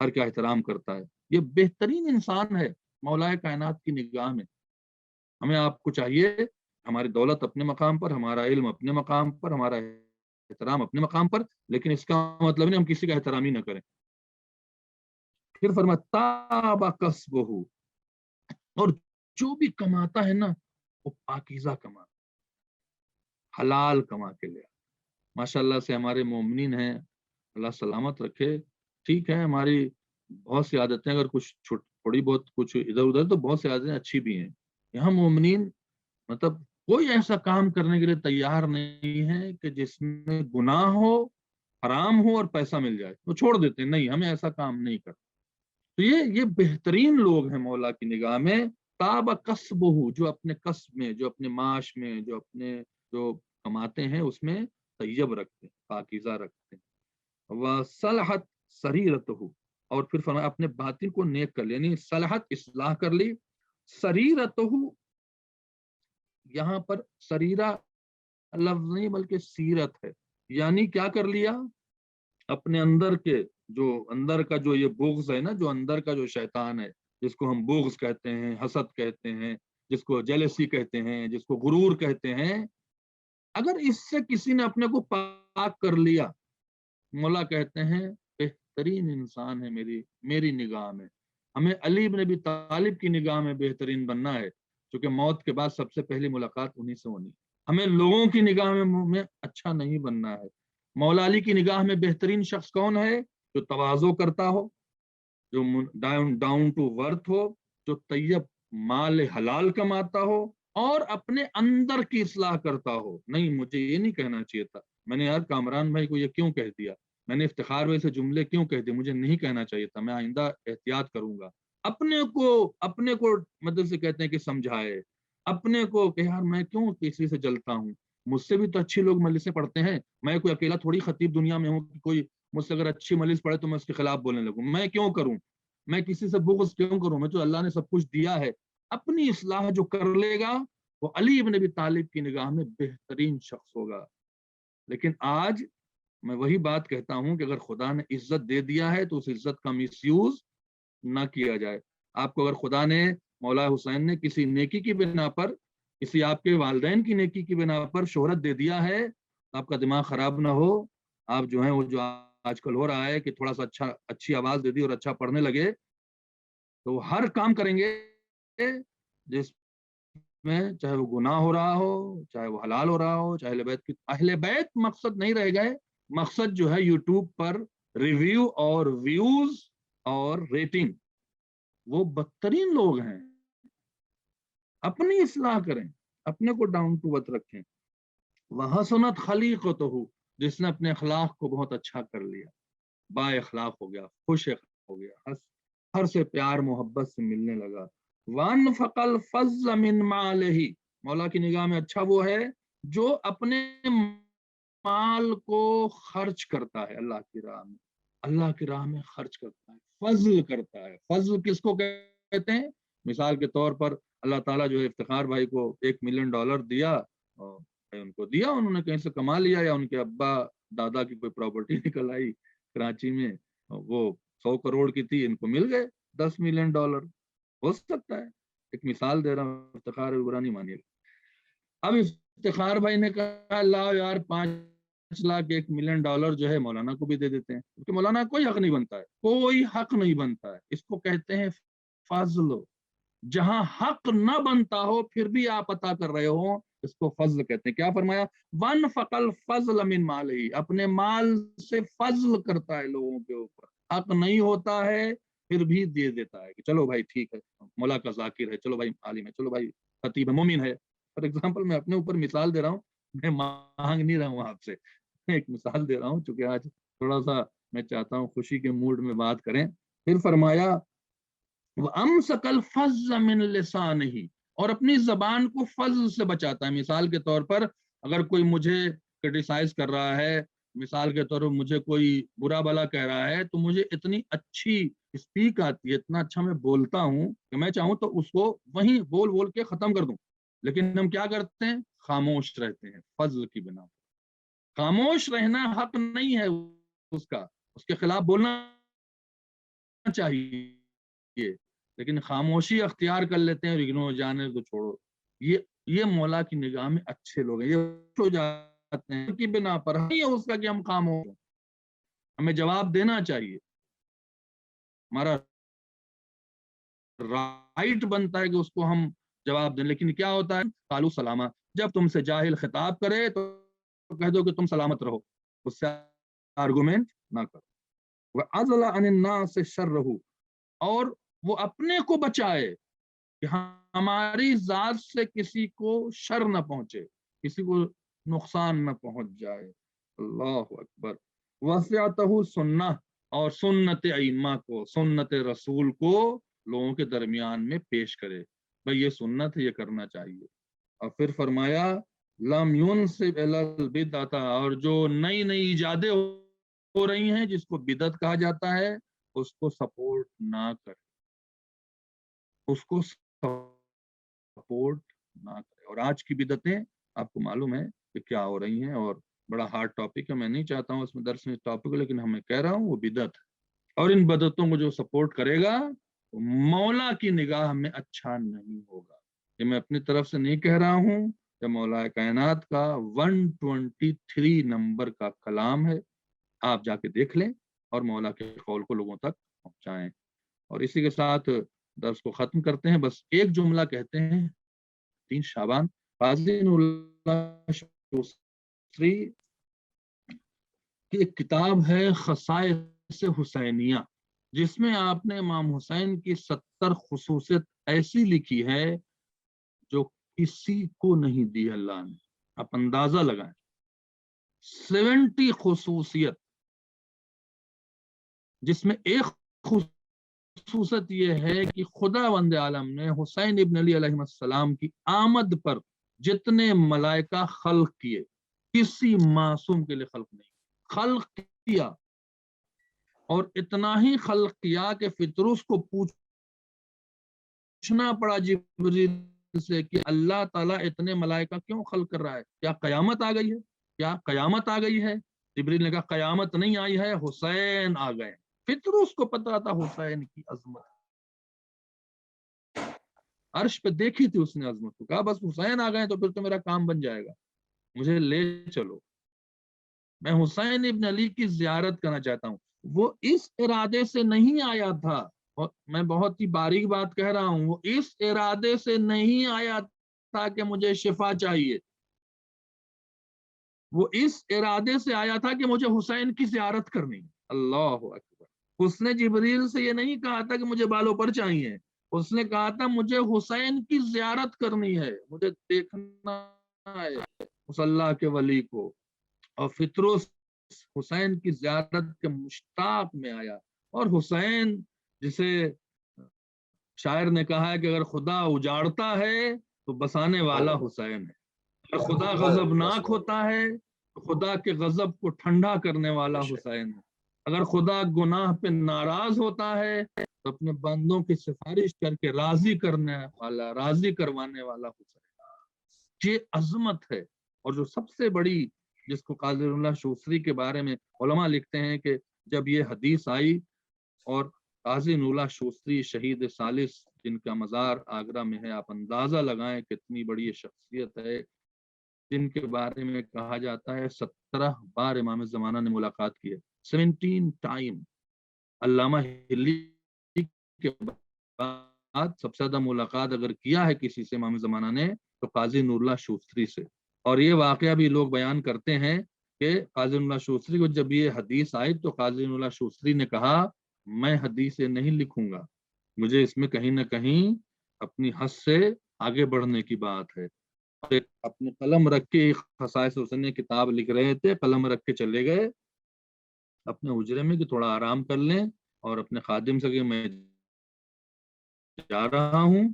ہر کا احترام کرتا ہے. یہ بہترین انسان ہے مولا کائنات کی نگاہ میں. ہمیں آپ کو چاہیے ہماری دولت اپنے مقام پر، ہمارا علم اپنے مقام پر، ہمارا احترام اپنے مقام پر، لیکن اس کا مطلب نہیں ہم کسی کا احترام ہی نہ کریں. پھر فرمایا تاب کسبہ، اور جو بھی کماتا ہے نا وہ پاکیزہ کماتا، حلال کما کے لیا. ماشاء اللہ سے ہمارے مومنین ہیں، اللہ سلامت رکھے. ٹھیک ہے ہماری بہت سی عادتیں اگر کچھ تھوڑی بہت کچھ ادھر ادھر، تو بہت سی عادتیں اچھی بھی ہیں. یہاں مومنین مطلب کوئی ایسا کام کرنے کے لیے تیار نہیں ہے کہ جس میں گناہ ہو، حرام ہو اور پیسہ مل جائے وہ چھوڑ دیتے ہیں. نہیں، ہمیں ایسا کام نہیں کرنا. تو یہ بہترین لوگ ہیں مولا کی نگاہ میں. تاب کسبہ، جو اپنے کسب میں، جو اپنے معاش میں، جو کماتے ہیں اس میں طیب رکھتے ہیں، پاکیزہ رکھتے ہیں. وصلحت سریرتہ، اور پھر فرمایا اپنے باطن کو نیک کر لیا، یعنی صلحت اصلاح کر لی. سریرتہ یہاں پر سریرہ لفظ نہیں بلکہ سیرت ہے، یعنی کیا کر لیا، اپنے اندر کا جو یہ بغض ہے نا، جو اندر کا جو شیطان ہے، جس کو ہم بغض کہتے ہیں، حسد کہتے ہیں، جس کو جیلسی کہتے ہیں، جس کو غرور کہتے ہیں، اگر اس سے کسی نے اپنے کو پاک کر لیا، مولا کہتے ہیں بہترین انسان ہے میری نگاہ میں. ہمیں علی بن ابی طالب کی نگاہ میں بہترین بننا ہے، کیونکہ موت کے بعد سب سے پہلی ملاقات انہی سے ہونی. ہمیں لوگوں کی نگاہ میں اچھا نہیں بننا ہے. مولا علی کی نگاہ میں بہترین شخص کون ہے؟ جو تواضع کرتا ہو، جو ڈاؤن ٹو ورتھ ہو، جو طیب مال حلال کماتا ہو اور اپنے اندر کی اصلاح کرتا ہو. نہیں، مجھے یہ نہیں کہنا چاہیے تھا، میں نے یار کامران بھائی کو یہ کیوں کہہ دیا، میں نے افتخار بھائی سے جملے کیوں کہہ دیے، مجھے نہیں کہنا چاہیے تھا، میں آئندہ احتیاط کروں گا. اپنے کو مطلب سے کہتے ہیں کہ سمجھائے، اپنے کو کہ یار میں کیوں کسی سے جلتا ہوں، مجھ سے بھی تو اچھی لوگ مجلسیں پڑھتے ہیں. میں کوئی اکیلا تھوڑی خطیب دنیا میں ہوں کہ کوئی مجھ سے اگر اچھی مجلس پڑھے تو میں اس کے خلاف بولنے لگوں. میں کیوں کروں، میں کسی سے بغض کیوں کروں، میں تو اللہ نے سب کچھ دیا ہے. اپنی اصلاح جو کر لے گا وہ علی بن ابی طالب کی نگاہ میں بہترین شخص ہوگا. لیکن آج میں وہی بات کہتا ہوں کہ اگر خدا نے عزت دے دیا ہے تو اس عزت کا مس یوز نہ کیا جائے. آپ کو اگر خدا نے، مولا حسین نے کسی نیکی کی بنا پر، کسی آپ کے والدین کی نیکی کی بنا پر شہرت دے دیا ہے، آپ کا دماغ خراب نہ ہو. آپ جو ہیں وہ جو آج کل ہو رہا ہے کہ تھوڑا سا اچھی آواز دے دی اور اچھا پڑھنے لگے تو وہ ہر کام کریں گے جس میں چاہے وہ گناہ ہو رہا ہو، چاہے وہ حلال ہو رہا ہو، چاہے اہل بیت مقصد نہیں رہ گئے. مقصد جو ہے یوٹیوب پر ریویو اور ویوز اور ریٹنگ. وہ بدترین لوگ ہیں. اپنی اصلاح کریں، اپنے کو ڈاؤن ٹو ارتھ رکھیں. وحسنت خلیقتہ، جس نے اپنے اخلاق کو بہت اچھا کر لیا، با اخلاق ہو گیا، خوش اخلاق ہو گیا، ہر سے پیار محبت سے ملنے لگا. وانفق الفضل من مالہ، مولا کی نگاہ میں اچھا وہ ہے جو اپنے مال کو خرچ کرتا ہے اللہ کی راہ میں، اللہ کی راہ میں خرچ کرتا ہے، فضل کرتا ہے. فضل کس کو کہتے ہیں؟ مثال کے طور پر اللہ تعالیٰ جو ہے افتخار بھائی کو $1 ملین دیا، اور ان کو دیا، انہوں نے کہیں سے کما لیا، یا ان کے ابا دادا کی کوئی پراپرٹی نکل آئی کراچی میں، وہ 100 کروڑ کی تھی، ان کو مل گئے $10 ملین. ہو سکتا ہے، ایک مثال دے رہا ہوں، افتخار برا نہیں مانیے. اب افتخار بھائی نے کہا لا یار 5 لاکھ $1 ملین جو ہے مولانا کو بھی دے دیتے ہیں، کیونکہ مولانا کوئی حق نہیں بنتا ہے، کوئی حق نہیں بنتا ہے. اس کو کہتے ہیں فضل. جہاں حق نہ بنتا ہو پھر بھی آپ عطا کر رہے ہو، اس کو فضل کہتے ہیں. کیا فرمایا؟ وانفق الفضل من مالہ، اپنے مال سے فضل کرتا ہے لوگوں کے اوپر. حق نہیں ہوتا ہے پھر بھی دے دیتا ہے کہ چلو بھائی ٹھیک ہے، مولا کا ذاکر ہے، چلو بھائی عالم ہے، چلو بھائی خطیب ہے، مومن ہے. فار ایگزامپل میں اپنے اوپر مثال دے رہا ہوں، میں مانگ نہیں رہا ہوں آپ سے، ایک مثال دے رہا ہوں چونکہ آج تھوڑا سا میں چاہتا ہوں خوشی کے موڈ میں بات کریں. پھر فرمایا وَأَمْسَكَ الْفَضْلَ مِنْ لِسَانِهِ، اور اپنی زبان کو فضل سے بچاتا ہے. مثال کے طور پر اگر کوئی مجھے کرٹیسائز کر رہا ہے، مثال کے طور پر مجھے کوئی برا بلا کہہ رہا ہے، تو مجھے اتنی اچھی اسپیک آتی ہے، اتنا اچھا میں بولتا ہوں کہ میں چاہوں تو اس کو وہیں بول کے ختم کر دوں. لیکن ہم کیا کرتے ہیں؟ خاموش رہتے ہیں فضل کی بنا پر. خاموش رہنا حق نہیں ہے اس کا، اس کے خلاف بولنا چاہیے، لیکن خاموشی اختیار کر لیتے ہیں اور اگنور جانے تو چھوڑو. یہ مولا کی نگاہ میں اچھے لوگ ہیں. یہ ہو جاتے ہیں کہ بنا پر نہیں ہے اس کا کہ ہم خاموش ہیں. ہمیں جواب دینا چاہیے، ہمارا رائٹ بنتا ہے کہ اس کو ہم جواب دیں. لیکن کیا ہوتا ہے، قالو سلامہ، جب تم سے جاہل خطاب کرے تو کہہ دو کہ تم سلامت رہو، اس سے آرگومنٹ نہ کرو. وَعَزَلَ عَنِ النَّاسِ شَرَّهُ، اور وہ اپنے کو بچائے کہ ہماری ذات سے کسی کو شر نہ پہنچے، کسی کو نقصان نہ پہنچ جائے. اللہ اکبر. وَسِعَتَهُ سنہ، اور سنت ائمہ کو، سنت رسول کو لوگوں کے درمیان میں پیش کرے. بھئی یہ سنت ہے، یہ کرنا چاہیے. اور پھر فرمایا لم ينسب الی البدعۃ، اور جو نئی نئی ایجادیں ہو رہی ہیں جس کو بدعت کہا جاتا ہے اس کو سپورٹ نہ کرے، اس کو سپورٹ نہ کرے. اور آج کی بدعتیں آپ کو معلوم ہے کہ کیا ہو رہی ہیں، اور بڑا ہارڈ ٹاپک ہے. میں نہیں چاہتا ہوں اس میں درس میں ٹاپک، لیکن ہمیں کہہ رہا ہوں وہ بدعت ہے. اور ان بدعتوں کو جو سپورٹ کرے گا وہ مولا کی نگاہ میں اچھا نہیں ہوگا. یہ میں اپنی طرف سے نہیں کہہ رہا ہوں، یہ مولا کائنات کا 123 نمبر کا کلام ہے. آپ جا کے دیکھ لیں اور مولا کے قول کو لوگوں تک پہنچائیں. اور اسی کے ساتھ درس کو ختم کرتے ہیں. بس ایک جملہ کہتے ہیں. 3 شعبان، قاضی نور اللہ شوستری کی ایک کتاب ہے خصائص حسینیہ، جس میں آپ نے امام حسین کی 70 خصوصیت ایسی لکھی ہے جو کسی کو نہیں دی اللہ نے. آپ اندازہ لگائیں، 70 خصوصیت، جس میں ایک خصوصیت یہ ہے کہ خدا وند عالم نے حسین ابن علی علیہ السلام کی آمد پر جتنے ملائکہ خلق کیے، کسی معصوم کے لیے خلق نہیں، خلق کیا. اور اتنا ہی خلق کیا کہ فطرس کو پوچھنا پڑا جبریل سے کہ اللہ تعالیٰ اتنے ملائکہ کیوں خلق کر رہا ہے؟ کیا قیامت آ گئی ہے؟ کیا قیامت آ گئی ہے؟ جبریل نے کہا قیامت نہیں آئی ہے، حسین آ گئے. فطرس کو پتا تھا حسین کی عظمت، عرش پہ دیکھی تھی اس نے عظمت کو. کہا بس حسین آ گئے تو پھر تو میرا کام بن جائے گا، مجھے لے چلو، میں حسین ابن علی کی زیارت کرنا چاہتا ہوں. وہ اس ارادے سے نہیں آیا تھا، میں بہت ہی باریک بات کہہ رہا ہوں، وہ اس ارادے سے نہیں آیا تھا کہ مجھے شفا چاہیے. وہ اس ارادے سے آیا تھا کہ مجھے حسین کی زیارت کرنی. اللہ اکبر. اس نے جبریل سے یہ نہیں کہا تھا کہ مجھے بالوں پر چاہیے، اس نے کہا تھا مجھے حسین کی زیارت کرنی ہے، مجھے دیکھنا ہے اس اللہ کے ولی کو. اور فطرس حسین کی زیارت کے مشتاق میں آیا. اور حسین جسے شاعر نے کہا ہے کہ اگر خدا اجاڑتا ہے تو بسانے والا حسین ہے، اگر خدا غضبناک ہوتا ہے تو خدا کے غضب کو ٹھنڈا کرنے والا حسین ہے، اگر خدا گناہ پہ ناراض ہوتا ہے تو اپنے بندوں کی سفارش کر کے راضی کرنے والا، راضی کروانے والا حسین. یہ عظمت ہے. اور جو سب سے بڑی، جس کو قاضی نور اللہ شوستری کے بارے میں علماء لکھتے ہیں کہ جب یہ حدیث آئی اور قاضی نور اللہ شوستری شہید ثالث جن کا مزار آگرہ میں ہے، آپ اندازہ لگائیں کتنی بڑی شخصیت ہے، جن کے بارے میں کہا جاتا ہے 17 بار امام زمانہ نے ملاقات کی ہے، 17 ٹائم. علامہ ہلی کے بعد سب سے زیادہ ملاقات اگر کیا ہے کسی سے امام زمانہ نے تو قاضی نور اللہ شوستری سے. اور یہ واقعہ بھی لوگ بیان کرتے ہیں کہ قاضی نور اللہ شوستری کو جب یہ حدیث آئی تو قاضی نور اللہ شوستری نے کہا میں حدیث نہیں لکھوں گا، مجھے اس میں کہیں نہ کہیں اپنی حد سے آگے بڑھنے کی بات ہے. اپنے قلم رکھ کے خصائص حسینیہ کتاب لکھ رہے تھے، قلم رکھ کے چلے گئے اپنے حجرے میں کہ تھوڑا آرام کر لیں، اور اپنے خادم سے کہ میں جا رہا ہوں.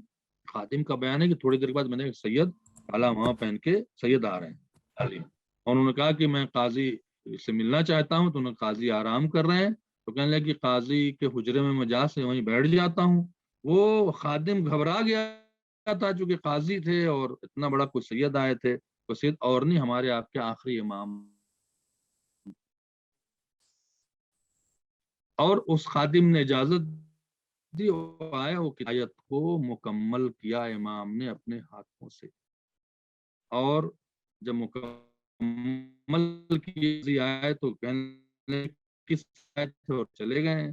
خادم کا بیان ہے کہ تھوڑی دیر بعد میں نے سید کالا وہاں پہن کے سید آ رہے ہیں، اور انہوں نے کہا کہ میں قاضی سے ملنا چاہتا ہوں، تو انہوں نے قاضی آرام کر رہے ہیں تو کہنے لگے کہ قاضی کے حجرے میں میں جا سے وہیں بیٹھ جاتا ہوں. وہ خادم گھبرا گیا تھا چونکہ قاضی تھے اور اتنا بڑا کوئی سید آئے تھے، تو سید اور نہیں ہمارے آپ کے آخری امام. اور اس خادم نے اجازت آیا وہ آیت کو مکمل کیا امام نے اپنے ہاتھوں سے، اور جب مکمل کی آئے تو کہنے کس آیت سے، اور چلے گئے ہیں۔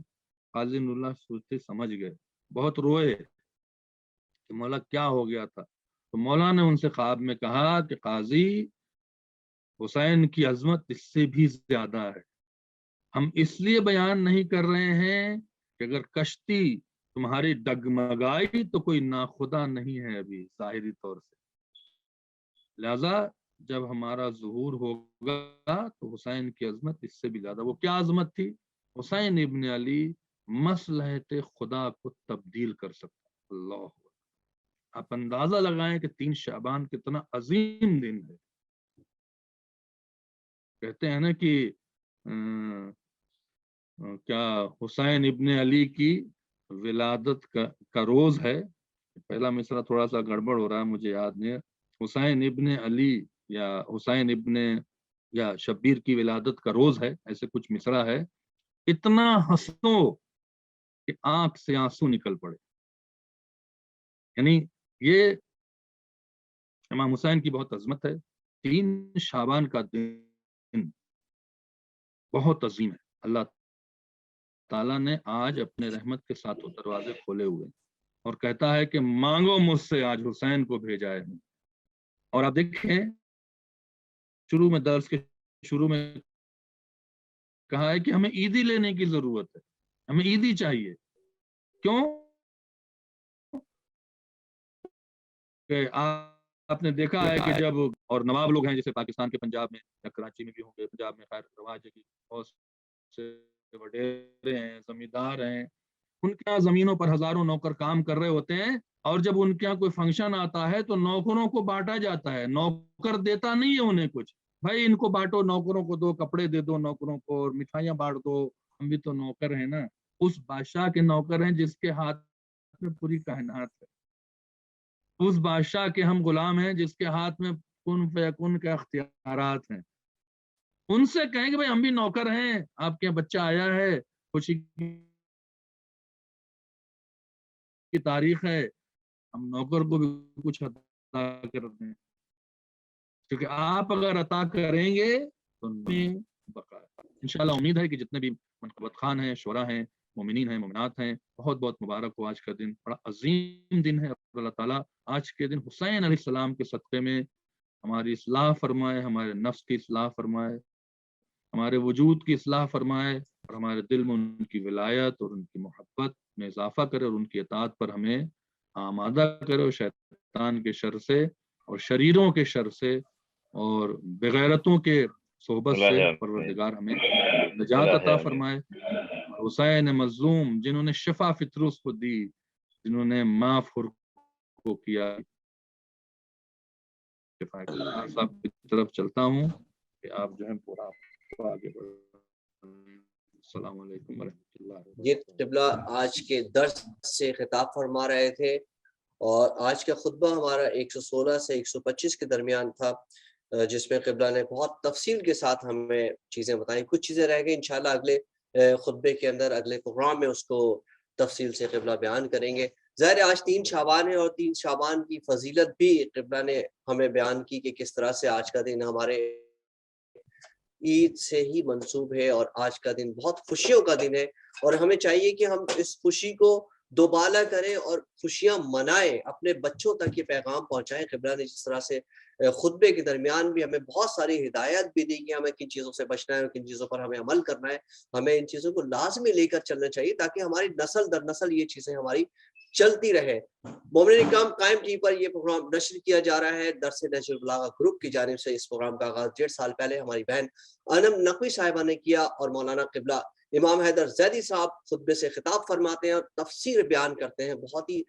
قاضی اللہ سوچتے سمجھ گئے، بہت روئے کہ مولا کیا ہو گیا تھا۔ تو مولا نے ان سے خواب میں کہا کہ قاضی، حسین کی عظمت اس سے بھی زیادہ ہے، ہم اس لیے بیان نہیں کر رہے ہیں کہ اگر کشتی تمہاری ڈگمگائی تو کوئی ناخدا نہیں ہے ابھی ظاہری طور سے، لہذا جب ہمارا ظہور ہوگا تو حسین کی عظمت اس سے بھی زیادہ۔ وہ کیا عظمت تھی؟ حسین ابن علی مصلحت خدا کو تبدیل کر سکتا۔ اللہ، آپ اندازہ لگائیں کہ 3 شعبان کتنا عظیم دن ہے۔ کہتے ہیں نا کہ کیا حسین ابن علی کی ولادت کا روز ہے۔ پہلا مصرع تھوڑا سا گڑبڑ ہو رہا ہے، مجھے یاد نہیں ہے۔ حسین ابن علی یا حسین ابن یا شبیر کی ولادت کا روز ہے، ایسے کچھ مصرع ہے۔ اتنا ہنسو کہ آنکھ سے آنسو نکل پڑے، یعنی یہ امام حسین کی بہت عظمت ہے۔ 3 شعبان کا دن بہت عظیم ہے۔ اللہ تعالیٰ نے آج اپنے رحمت کے ساتھ دروازے کھولے ہوئے اور کہتا ہے کہ مانگو مجھ سے، آج حسین کو بھیجا ہے۔ اور آپ دیکھیں شروع میں، درس کے شروع میں کہا ہے کہ ہمیں عیدی لینے کی ضرورت ہے، ہمیں عیدی چاہیے۔ کیوں؟ کہ آپ نے دیکھا ہے کہ جب اور نواب لوگ ہیں جیسے پاکستان کے پنجاب میں یا کراچی میں بھی ہوں گے، پنجاب میں خیر رواج ہے کہ بہت سے وڈیرے ہیں، زمیندار ہیں، ان کے یہاں زمینوں پر ہزاروں نوکر کام کر رہے ہوتے ہیں، اور جب ان کے یہاں کوئی فنکشن آتا ہے تو نوکروں کو بانٹا جاتا ہے، نوکر دیتا نہیں ہے انہیں کچھ، بھائی ان کو بانٹو، نوکروں کو دو، کپڑے دے دو نوکروں کو، اور مٹھائیاں بانٹ دو، ہم بھی تو نوکر ہیں نا۔ اس بادشاہ کے نوکر ہیں جس کے ہاتھ میں پوری کائنات ہے، اس بادشاہ کے ہم غلام ہیں جس کے ہاتھ میں کن فیکن کے اختیارات ہیں۔ ان سے کہیں کہ بھائی ہم بھی نوکر ہیں، آپ کے بچہ آیا ہے، خوشی کی تاریخ ہے، ہم نوکر کو بھی کچھ عطا کر دیں، کیونکہ آپ اگر عطا کریں گے تو بقا۔ انشاءاللہ امید ہے کہ جتنے بھی منقبت خان ہیں، شعراء ہیں، مومنین ہیں، مومنات ہیں، بہت بہت مبارک ہو آج کا دن، بڑا عظیم دن ہے۔ اللہ تعالیٰ آج کے دن حسین علیہ السلام کے صدقے میں ہماری اصلاح فرمائے، ہمارے نفس کی اصلاح فرمائے، ہمارے وجود کی اصلاح فرمائے، اور ہمارے دل میں ان کی ولایت اور ان کی محبت میں اضافہ کرے، اور ان کی اطاعت پر ہمیں آمادہ کرے، اور شیطان کے شر سے اور شریروں کے شر سے اور بغیرتوں کے صحبت سے پروردگار ہمیں نجات عطا فرمائے۔ حسین مظلوم جنہوں نے شفا فطروس کو دی، جنہوں نے معاف کو کیا، صاحب کی طرف چلتا ہوں کہ آپ جو ہے پورا آگے بڑھ۔ السلام علیکم ورحمۃ اللہ۔ یہ قبلہ آج کے درس سے خطاب فرما رہے تھے، اور آج کا خطبہ ہمارا 116 سے 125 کے درمیان تھا، جس میں قبلہ نے بہت تفصیل کے ساتھ ہمیں چیزیں بتائیں۔ کچھ چیزیں رہ گئی، انشاءاللہ اگلے خطبے کے اندر، اگلے پروگرام میں اس کو تفصیل سے قبلہ بیان کریں گے۔ ظاہر آج 3 شعبان ہے، اور 3 شعبان کی فضیلت بھی قبلہ نے ہمیں بیان کی کہ کس طرح سے آج کا دن ہمارے عید سے ہی منسوب ہے، اور آج کا دن بہت خوشیوں کا دن ہے، اور ہمیں چاہیے کہ ہم اس خوشی کو دوبالا کریں اور خوشیاں منائیں، اپنے بچوں تک یہ پیغام پہنچائیں۔ قبلہ نے جس طرح سے خطبے کے درمیان بھی ہمیں بہت ساری ہدایت بھی دی کہ ہمیں کن چیزوں سے بچنا ہے اور کن چیزوں پر ہمیں عمل کرنا ہے، ہمیں ان چیزوں کو لازمی لے کر چلنا چاہیے تاکہ ہماری نسل در نسل یہ چیزیں ہماری چلتی رہے۔ مومنین اکرام، قائم ٹی پر یہ پروگرام نشر کیا جا رہا ہے درس نہج البلاغہ گروپ کی جانب سے۔ اس پروگرام کا آغاز 1.5 سال پہلے ہماری بہن انم نقوی صاحبہ نے کیا، اور مولانا قبلہ امام حیدر زیدی صاحب خطبے سے خطاب فرماتے ہیں اور تفسیر بیان کرتے ہیں، بہت ہی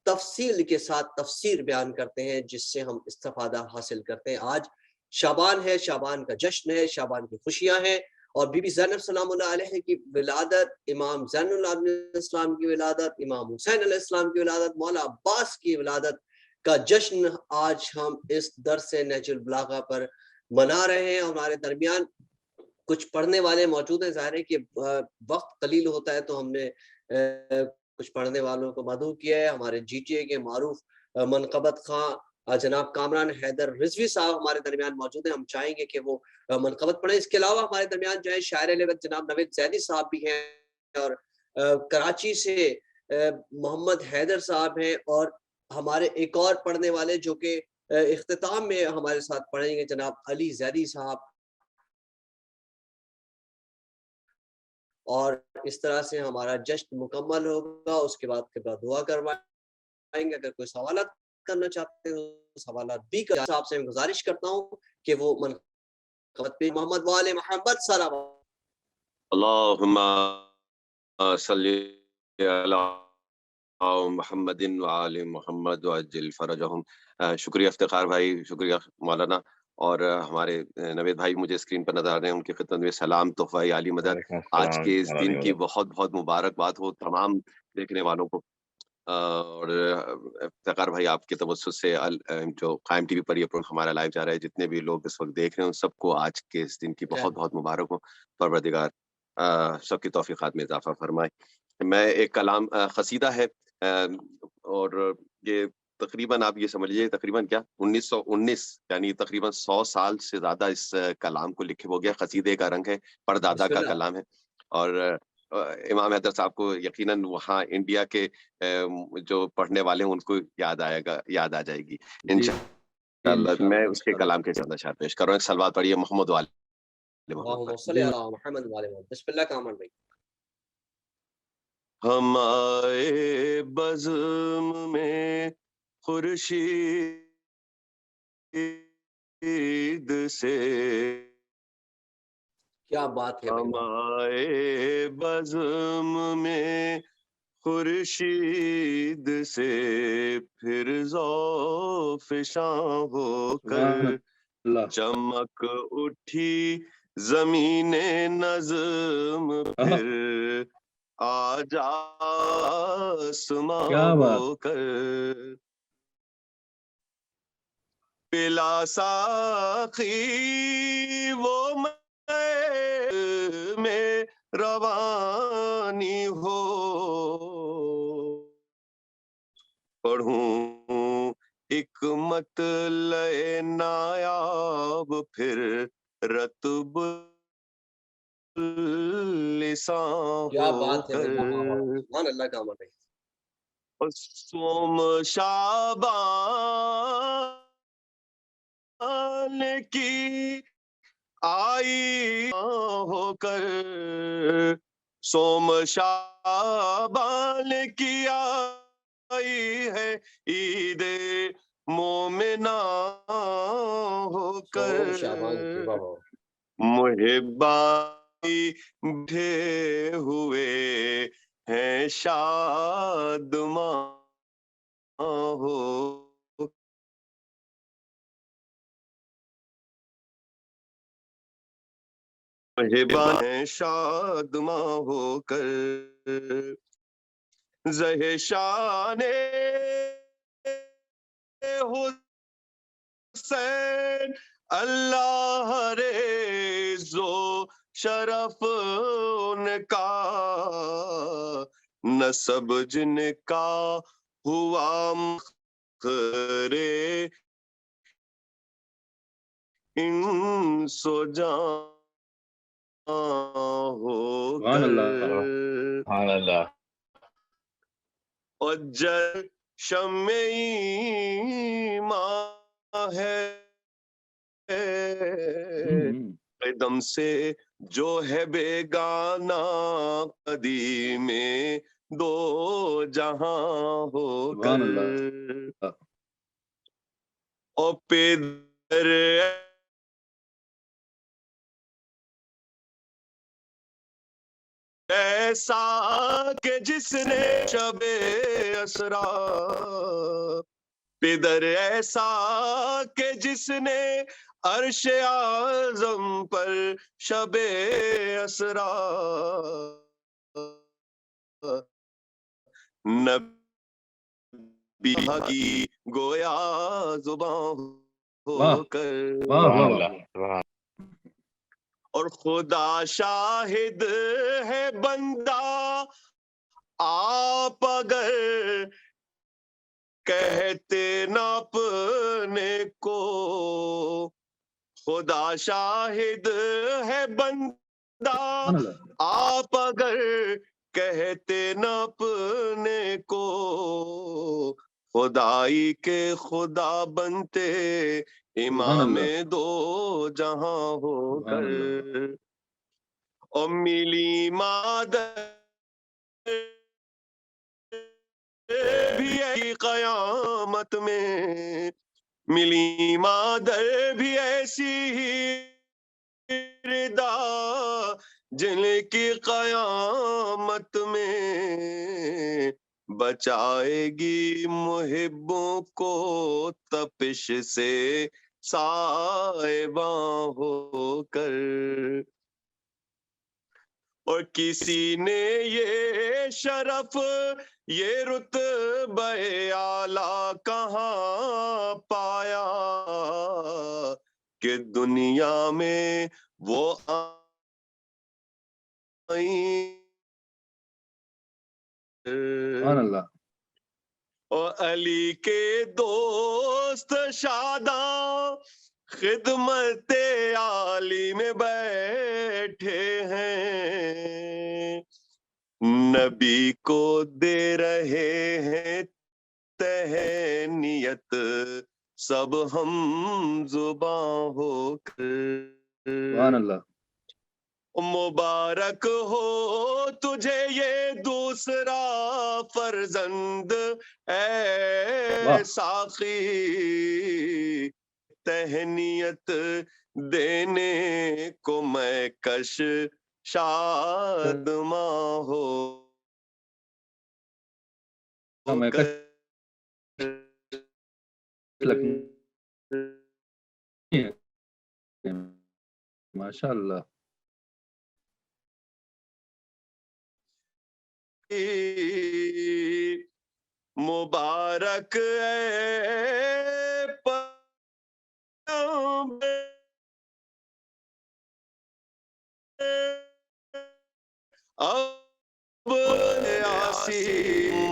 تفصیل کے ساتھ تفسیر بیان کرتے ہیں جس سے ہم استفادہ حاصل کرتے ہیں۔ آج شعبان ہے، شعبان کا جشن ہے، شعبان کی خوشیاں ہیں، اور بی بی زینب سلام اللہ علیہ کی ولادت، امام زین العابدین علیہ السلام کی ولادت، امام حسین علیہ السلام کی ولادت، مولا عباس کی ولادت کا جشن آج ہم اس درس نہج البلاغہ پر منا رہے ہیں۔ ہمارے درمیان کچھ پڑھنے والے موجود ہیں، ظاہر ہے کہ وقت قلیل ہوتا ہے تو ہم نے کچھ پڑھنے والوں کو مدعو کیا ہے. ہمارے جی ٹی اے کے معروف منقبت خواں جناب کامران حیدر رضوی صاحب ہمارے درمیان موجود ہیں. ہم چاہیں گے کہ وہ منقبت پڑھیں. اس کے علاوہ ہمارے درمیان جو ہے شاعر لغت جناب نوید زیدی صاحب بھی ہیں, اور کراچی سے محمد حیدر صاحب ہیں, اور ہمارے ایک اور پڑھنے والے جو کہ اختتام میں ہمارے ساتھ پڑھیں گے جناب علی زیدی صاحب. اور اس طرح سے ہمارا جشن مکمل ہوگا. اس کے بعد دعا کروائیں گے. اگر کوئی سوالات کرنا چاہتے ہیں تو سوالات بھی کر. صاحب سے میں گزارش کرتا ہوں کہ وہ منقبت پہ محمد وآل محمد صلی اللہم صلی علی محمد وآل محمد وعجل فرجہم. شکریہ افتخار بھائی, شکریہ مولانا. اور ہمارے نوید بھائی مجھے اسکرین پر نظر آ رہے ہیں, ان کی خدمت میں سلام تحفہ عالی مدد. آج کے اس دن کی بہت بہت مبارکباد ہو تمام دیکھنے والوں کو. اور افتخار بھائی آپ کے توسط سے جو قائم ٹی وی پر یہ پروگرام ہمارا لائیو جا رہا ہے, جتنے بھی لوگ اس وقت دیکھ رہے ہیں ان سب کو آج کے اس دن کی بہت بہت مبارک ہو. پروردگار سب کی توفیقات میں اضافہ فرمائے. میں ایک کلام قصیدہ ہے, اور یہ تقریباً آپ یہ سمجھ لیجیے تقریباً کیا 1919 یعنی تقریباً 100 سال سے زیادہ اس کلام کو لکھے ہو گیا. قصیدے کا رنگ ہے, پردادا کا کلام ہے. اور امام حیدر صاحب کو یقیناً وہاں انڈیا کے جو پڑھنے والے ہیں ان کو یاد آ جائے گی انشاءاللہ. میں اس کے کلام کے ساتھ اشعار پیش کر رہا ہوں. ایک صلوات پڑھیے محمد والے اللہم صلی علی محمد وآل محمد. بسم اللہ کامن بھائی. ہم آئے بزم میں خورشید سے, کیا بات ہے ہم آئے بزم میں خورشید سے, پھر ذوفشاں ہو کر چمک اٹھی زمین نظم, پھر آج آسماں ہو کر پلا ساقی وہ میں روانی ہو, پڑھوں ایک مطلع نایاب, پھر رتب لسان ہو کر سبحان اللہ کامن بھائی. سوم شعبان کی آئی ہو کر, سوم شعبان کی آئی ہے عید مومنہ ہو کر, محبائی بیٹھے ہوئے ہیں شادماں ہو, محباں ہیں شادماں ہو کر, زہ شان حسین اللہ ریز و شرف ان کا, نسب جن کا ہوا مخرے ان سو جان ہو کر, اور شمع ایمان ہے قدم سے جو ہے بیگانہ, قدیم دو جہاں ہو کر, اور پدر ایسا کہ جس نے شب اسرا, پدر ایسا کہ جس نے عرش اعظم پر شب اسرا, نبی کی گویا زبان ہو کر, اور خدا شاہد ہے بندہ آپ اگر کہتے نہ اپنے کو، خدا شاہد ہے بندہ، آپ اگر کہتے نہ اپنے کو، خدائی کے خدا بنتے امام دو جہاں ہو کر، اور ملی مادر بھی ایسی قیامت میں، ملی مادر بھی ایسی ہی ردا، جن کی قیامت میں بچائے گی محبوں کو تپش سے سائباں ہو کر۔ اور کسی نے یہ شرف یہ رتبہ اعلیٰ کہاں پایا کہ دنیا میں وہ اور علی کے دوست شاداں خدمت عالی میں بیٹھے ہیں، نبی کو دے رہے ہیں تہنیت سب ہم زباں ہو کر۔ سبحان اللہ۔ مبارک ہو تجھے یہ دوسرا فرزند اے ساقی، تہنیت دینے کو میں کش شادماں ہو کر۔ ماشاء اللہ۔ مبارک اے اب آسی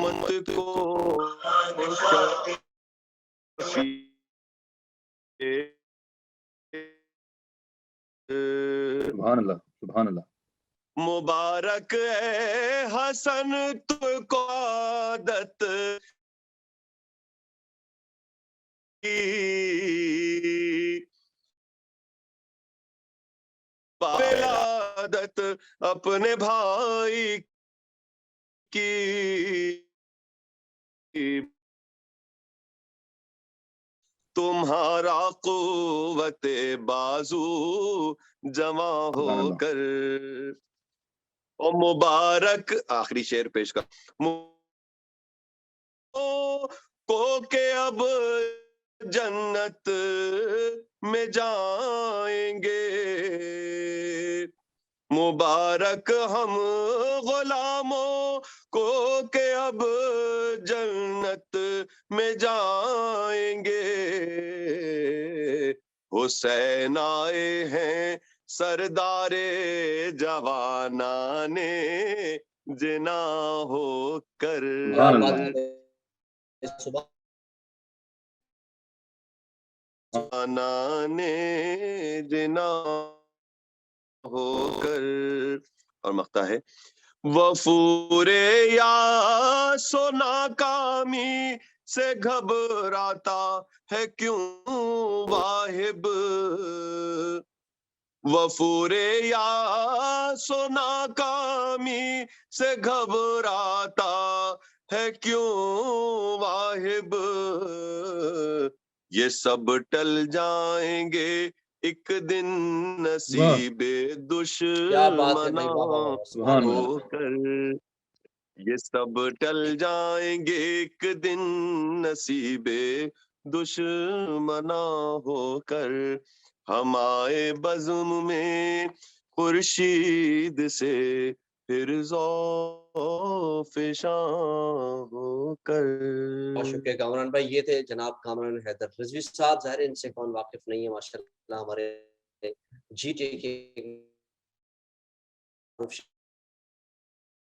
مت کو سبحان اللہ سبحان اللہ۔ مبارک اے حسن تو کو عادت ولادت اپنے بھائی کی، تمہارا قوت بازو جمع ہو کر۔ اور مبارک آخری شعر پیش کر کو کہ اب جنت میں جائیں گے، مبارک ہم غلاموں کو کہ اب جنت میں جائیں گے، حسین آئے ہیں سردار جوانان جنا ہو کر۔ جوانان جنا ہو کر۔ اور مقطع ہے وفور یا سو ناکامی سے گھبراتا ہے کیوں واہب، وفور یا سو ناکامی سے گھبراتا ہے کیوں واہب، یہ سب ٹل جائیں گے ایک دن نصیب دشمنا ہو کر، یہ سب ٹل جائیں گے ایک دن نصیب دشمنا ہو کر، ہم آئے بزم میں خورشید سے پھر ذوفشاں ہو کر۔ بہت شکریہ کامران بھائی، یہ تھے جناب کامران حیدر رضوی صاحب۔ ظاہر ان سے کون واقف نہیں ہے، ماشاءاللہ ہمارے جی ٹی کے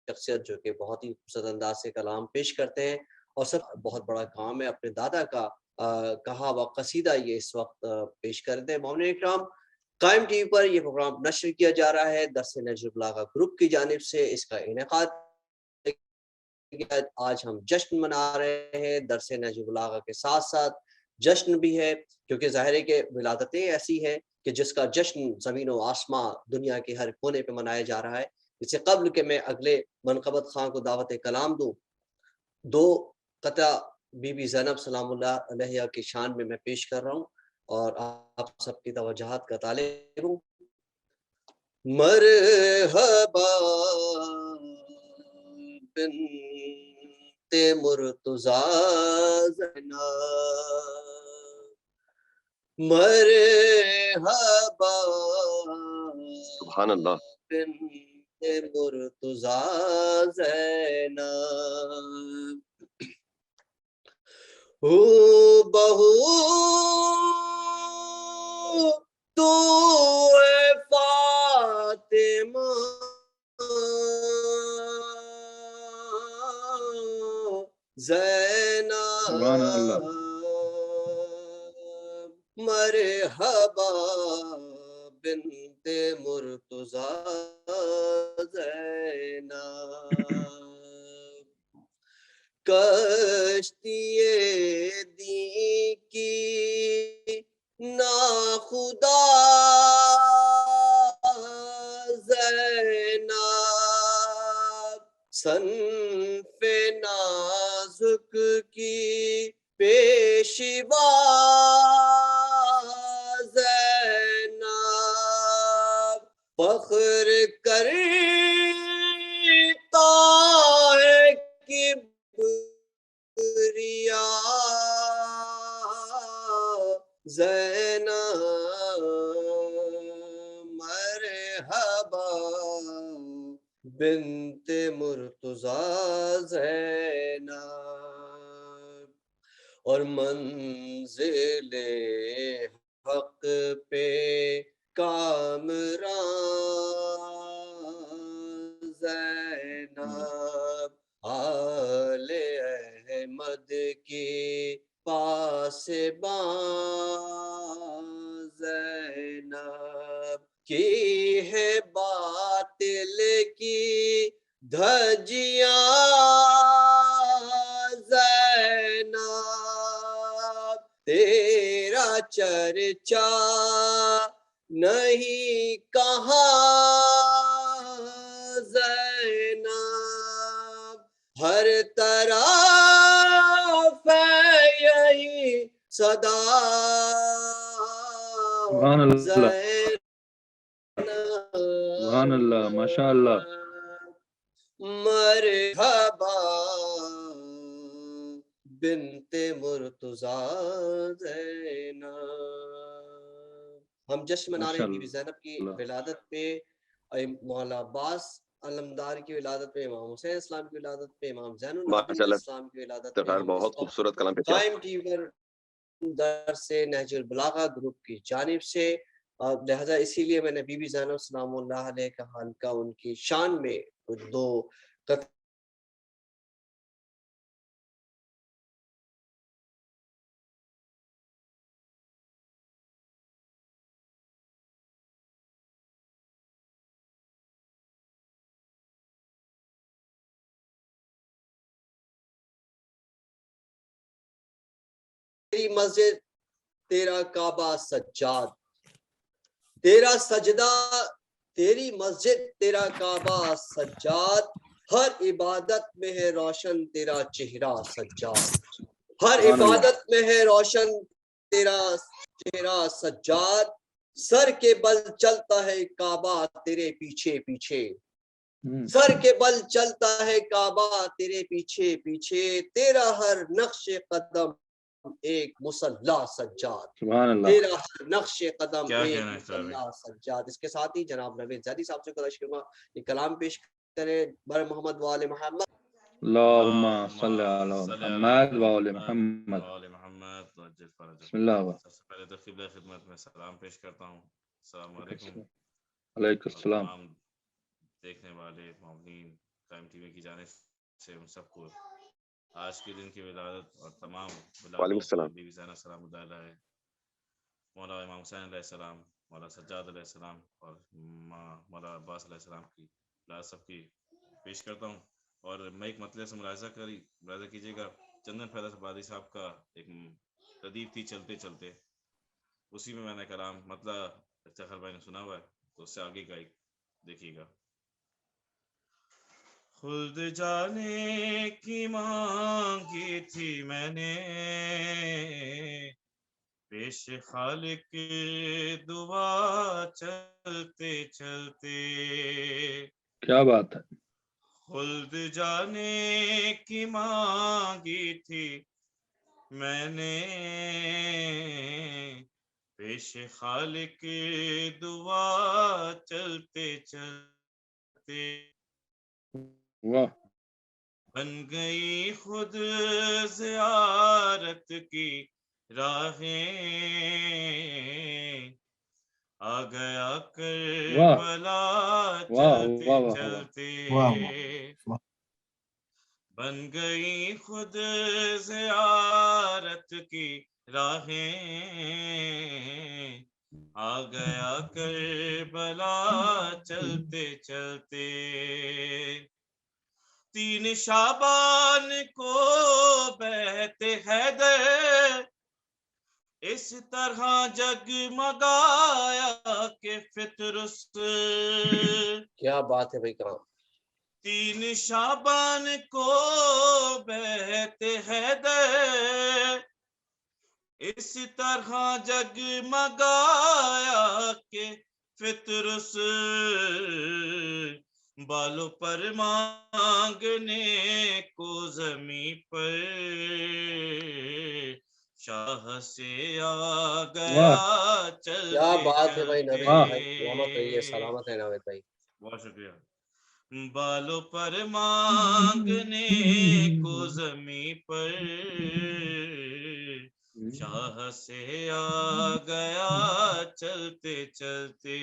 شخصیت جو کہ بہت ہی خوبصورت انداز سے کلام پیش کرتے ہیں، اور سب بہت بڑا کام ہے، اپنے دادا کا کہا ہوا قصیدہ یہ اس وقت پیش کرتے ہیں۔ مومنین اکرام، قائم ٹی وی پر یہ پروگرام نشر کیا جا رہا ہے درس نہج البلاغہ گروپ کی جانب سے، اس کا انعقاد آج ہم جشن منا رہے ہیں درس نہج البلاغہ کے ساتھ ساتھ جشن بھی ہے، کیونکہ ظاہر ہے کہ ولادتیں ایسی ہے کہ جس کا جشن زمین و آسمان دنیا کے ہر کونے پہ منایا جا رہا ہے۔ اس سے قبل کہ میں اگلے منقبت خان کو دعوت کلام دوں، دو قطع بی بی زینب سلام اللہ علیہ کی شان میں پیش کر رہا ہوں اور آپ سب کی توجہات کا طالب ہوں۔ مرحبا بنت مرتضی زینب، مرحبا سبحان اللہ، بنت مرتضی زینب، بہو تو ہے فاطمہ سبحان اللہ، زینب، مرحبا بنت مرتضی زینب، کشتی دی کی ناخدا زینب، صنف نازک کی پیشوا زینب، فخر کرتا ہے کبریا زینب، مرحبا بنت مرتضی زینب، اور منزل حق پہ کامران زینب، آل احمد کی پاسبان زینب، کی ہے باطل کی دھجیاں زینب، تیرا چرچا نہیں کہاں زینب، ہر طرف ہے یہی صدا سبحان اللہ، زینب، سبحان اللہ، ماشاء اللہ، مرحبا بنت مرتضی زینب۔ ہم جشن منا رہے ماشاء ہیں بی بی زینب کی اللہ، ولادت پہ، مولا عباس علمدار کی ولادت پہ، امام حسین اسلام کی ولادت پہ، امام زین ماشاء العابدین اللہ، اسلام کی ولادت پہ افتخار، ہم اس بہت وقت خوبصورت کلام پیش کیا۔ قائم ٹی وی پر درس نہج البلاغہ گروپ کی جانب سے، لہذا اسی لیے میں نے بی بی زینب سلام اللہ علیہ کا حلقہ ان کی شان میں دو تیری مسجد تیرا کعبہ سجاد، تیرا سجدہ تیری مسجد تیرا کعبہ سجاد، ہر عبادت میں ہے روشن تیرا چہرہ سجاد، ہر سبحان اللہ، عبادت میں ہے روشن تیرا چہرہ سجاد، سر کے بل چلتا ہے کعبہ تیرے پیچھے پیچھے، سر کے بل چلتا ہے کعبہ تیرے پیچھے پیچھے، تیرا ہر نقش قدم ایک مصلی سجاد، سبحان اللہ، تیرا ہر نقش قدم کیا ایک کہنا ہے صاحب؟ مصلی سجاد۔ اس کے ساتھ ہی جناب نوید زیدی صاحب سے گزارش کروں گا یہ کلام پیش کرے بر محمد وآل محمد۔ اللہم صلی علی محمد وآل محمد، بسم اللہ، سب سے پہلے تو قبلہ خدمت میں سلام پیش کرتا ہوں۔ السلام علیکم علیکم اور السلام، تمام دیکھنے والے مومنین قائم ٹی وی کی جانب سے ان سب کو آج کے دن کی ولادت اور تمام وعلیکم ولادوں السلام. بی بی زینب سلام اللہ علیہ، مولا امام حسین علیہ السلام، مولا سجاد علیہ السلام اور مولا عباس علیہ السلام کی ولادت سب کی پیش کرتا ہوں. اور میں ایک مطلب سے ملاحظہ کیجیے گا، چندن فیض آبادی صاحب کا ایک ردیف تھی چلتے چلتے، اسی میں نے کلام مطلب افتخار بھائی نے سنا ہوا ہے، تو اس سے آگے کا ایک دیکھیے گا. خلد جانے کی مانگی تھی میں نے، پیش خالق دعا چلتے چلتے. کیا بات ہے. خلد جانے کی مانگی تھی میں نے، پیش خالق دعا چلتے چلتے. واہ. بن گئی خود زیارت کی راہیں، آ گیا کربلا چلتے چلتے. بن گئی خود زیارت کی راہیں، آ گیا کربلا چلتے چلتے. 3 شعبان کو بیت حیدر اس طرح جگمگایا کہ فطرس. کیا بات ہے بھائی کہاں. 3 شعبان کو بیت حیدر اس طرح جگمگایا کہ فطرس، بالوں پر مانگنے کو زمین پر شاہ سے آ گیا چلتے. کیا بات ہے بھائی نوید بھائی، سلامت رہیے، چلتے. سلامت ہے نوید بھائی. بہت شکریہ. بالوں پر مانگنے کو زمین پر شاہ سے آ گیا چلتے چلتے.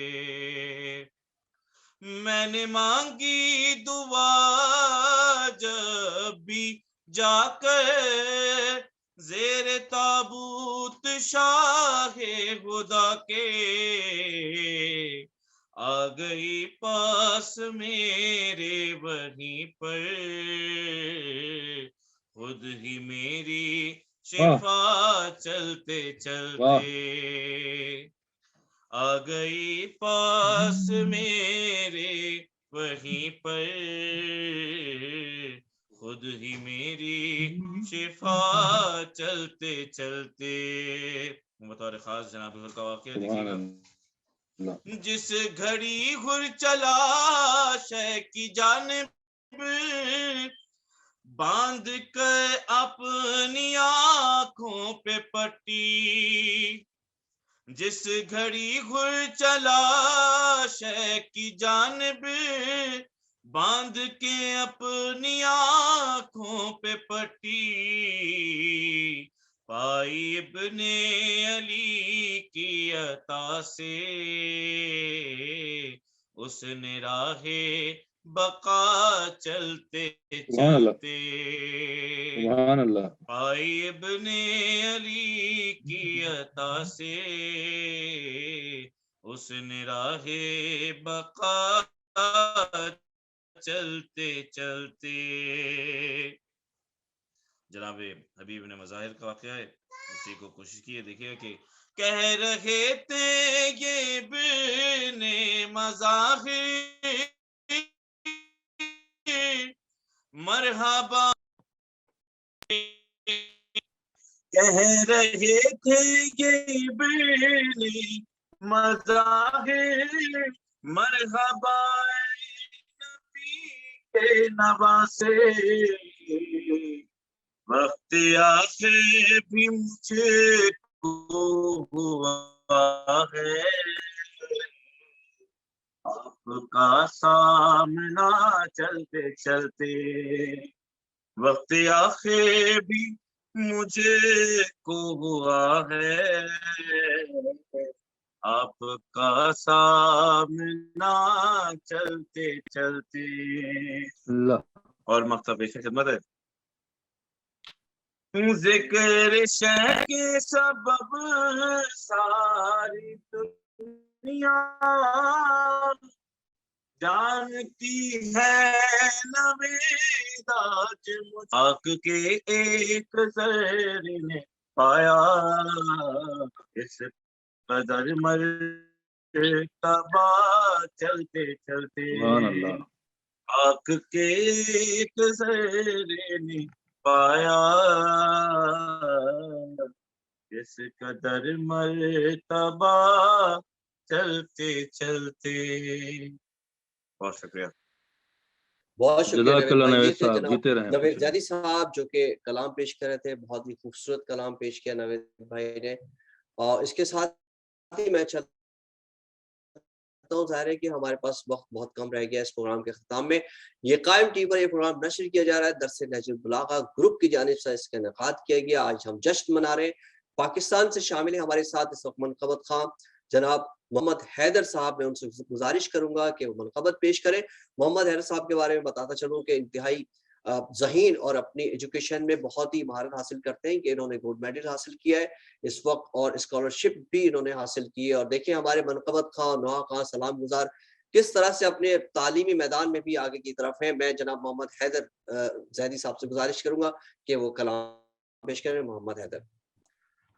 میں نے مانگی دعا جب بھی جا کر زیر تابوت شاہ خدا کے، آ گئی پاس میرے وہیں پر خود ہی میری شفا چلتے چلتے. آ گئی پاس میرے وہیں پر خود ہی میری شفا چلتے چلتے. بطور خاص جناب حضور کا واقعہ دیکھیے گا. جس گھڑی گر چلا شے کی جانب باندھ کر اپنی آنکھوں پہ پٹی، جس گھڑی گر چلا شے کی جانب باندھ کے اپنی آنکھوں پہ پٹی، پائی ابن علی کی عطا سے اس نے راہ بقا چلتے چلتے. سبحان اللہ. پائی ابن علی کی عطا سے اس نے راہ بقا چلتے چلتے. جناب حبیب نے مظاہر کا واقعہ ہے، اسی کو کوشش کی ہے. دیکھیے کہ کہہ رہے تھے یہ ابن مظاہر مرحبا، کہہ رہے تھے یہ ابن مظاہر مرحبا نبی کے نواسے، وقت آخر بھی مجھے کو ہوا ہے آپ کا سامنا چلتے چلتے. وقت آخر بھی مجھے کو ہوا ہے آپ کا سامنا چلتے چلتے. اللہ. اور مقطع پیش خدمت ہے. ذکر شہ کے سبب ساری دنیا جانتی ہے نویداج آنکھ کے ایک ذرے نے پایا اس قدر مرتبہ چلتے چلتے. سبحان اللہ. آنکھ کے ایک ذرے نے پایا اس قدر مرتبہ چلتے چلتے. بہت شکریہ. بہت شکریہ جزاک نوید اللہ بھائی. یہ نوید تھے صاحب، جناب جیتے رہیں. نوید زیدی صاحب جو کہ کلام پیش کر رہے تھے. بہت ہی خوبصورت کلام پیش کیا نوید بھائی نے. اور اس کے ساتھ ہی میں چلتا ہوں. ظاہر ہے کہ ہمارے پاس وقت بہت کم رہ گیا اس پروگرام کے اختتام میں. یہ قائم ٹی وی پر یہ پروگرام نشر کیا جا رہا ہے. درس نہج البلاغہ گروپ کی جانب سے اس کا انعقاد کیا گیا. آج ہم جشن منا رہے ہیں. پاکستان سے شامل ہیں ہمارے ساتھ اس وقت منقبت خان جناب محمد حیدر صاحب. میں ان سے گزارش کروں گا کہ وہ منقبت پیش کریں. محمد حیدر صاحب کے بارے میں بتاتا چلوں کہ انتہائی ذہین اور اپنی ایجوکیشن میں بہت ہی مہارت حاصل کرتے ہیں کہ انہوں نے گولڈ میڈل حاصل کیا ہے اس وقت اور اسکالرشپ بھی انہوں نے حاصل کی ہے. اور دیکھیں ہمارے منقبت خان نوحہ خان سلام گزار کس طرح سے اپنے تعلیمی میدان میں بھی آگے کی طرف ہیں. میں جناب محمد حیدر زیدی صاحب سے گزارش کروں گا کہ وہ کلام پیش کریں. محمد حیدر.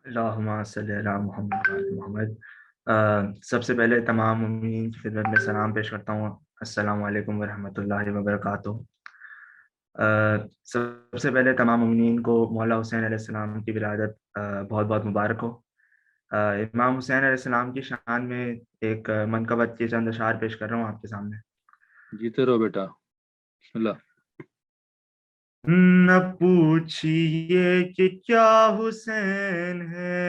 اللہم صلی علی محمد محمد. سب سے پہلے تمام مومنین کی خدمت میں سلام پیش کرتا ہوں. السلام علیکم ورحمۃ اللہ وبرکاتہ. سب سے پہلے تمام مومنین کو مولا حسین علیہ السلام کی ولادت بہت بہت مبارک ہو. امام حسین علیہ السلام کی شان میں ایک منقبت کے چند اشعار پیش کر رہا ہوں آپ کے سامنے. جیتے رہو بیٹا. بسم اللہ. نہ پوچھئے کہ کیا حسین ہے،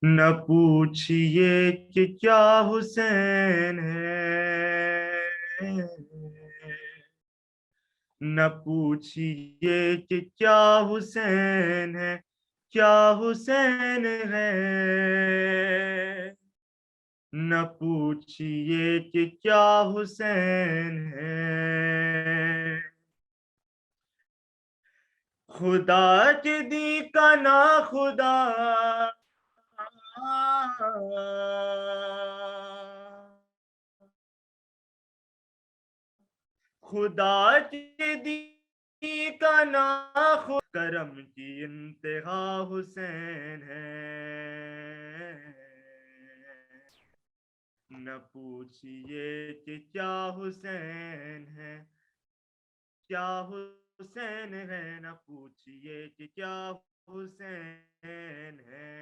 نہ پوچھئے کہ کیا حسین ہے، نہ پوچھئے کہ کیا حسین ہے، کیا حسین ہے، نہ پوچھئے کہ کیا حسین ہے. خدا کے دی کا نا خدا، خدا کے دی کا نا خدا، کرم کی انتہا حسین ہے. نہ پوچھئے کہ کیا حسین ہے، کیا حسین ہے، نہ پوچھئے کہ کیا حسین ہے.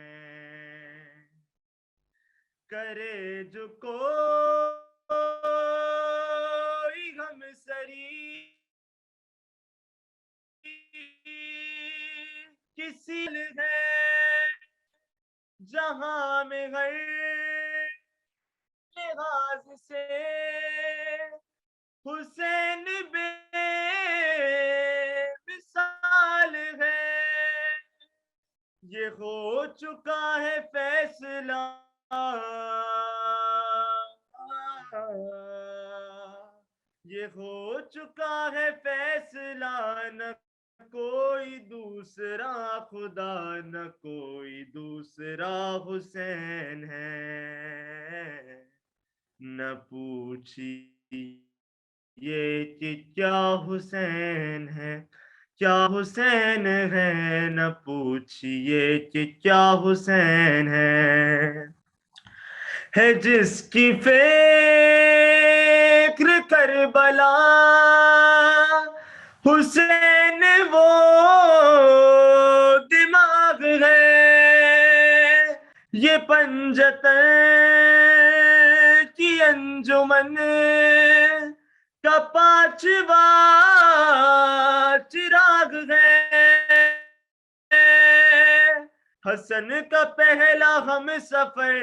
کرے جو کوئی غم سری کسی ہے جہاں میں غیر لحاظ سے حسین بے مثال ہے. یہ ہو چکا ہے فیصلہ، یہ ہو چکا ہے فیصلہ، نہ کوئی دوسرا خدا، نہ کوئی دوسرا حسین ہے. نہ پوچھئے کہ کیا حسین ہے، کیا حسین ہے، نہ پوچھئے کہ کیا حسین ہے جس کی فکر کربلا حسین وہ دماغ ہے. یہ پنجتن کی انجمن کا پانچواں چراغ ہے. حسن کا پہلا ہم سفر،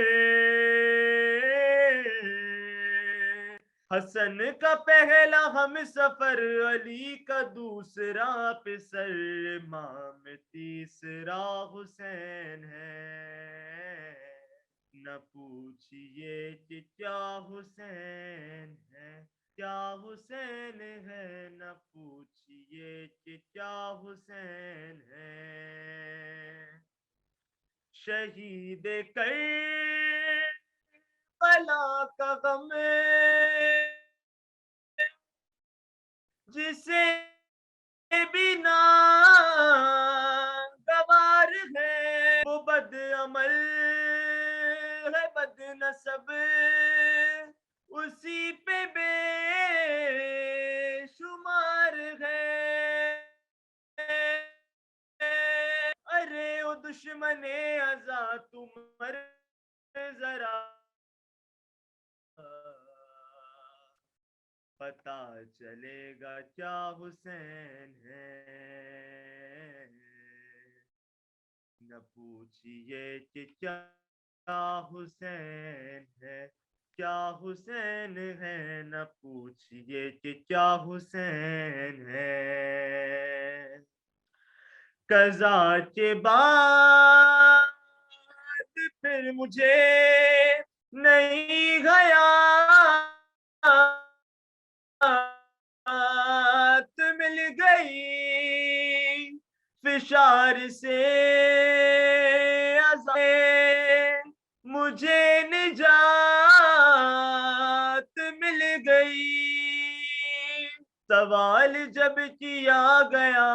حسن کا پہلا ہم سفر، علی کا دوسرا پسر، امام تیسرا حسین ہے، نہ پوچھئے کہ کیا حسین ہے، کیا حسین ہے، نہ پوچھئے کہ کیا حسین ہے، شہید کربلا کا غم جسے بھی ناگوار ہے، وہ بد عمل ہے بد نسب، اسی پہ بے شمار ہے، ارے او دشمن ازا تم مر ذرا، پتا چلے گا کیا حسین ہے، نہ پوچھئے کہ کیا حسین ہے، کیا حسین ہے، نہ پوچھئے کہ کیا حسین ہے، قضا کے بعد پھر مجھے نہیں گیا مل گئی، فشار سے مجھے نجات مل گئی، سوال جب کیا گیا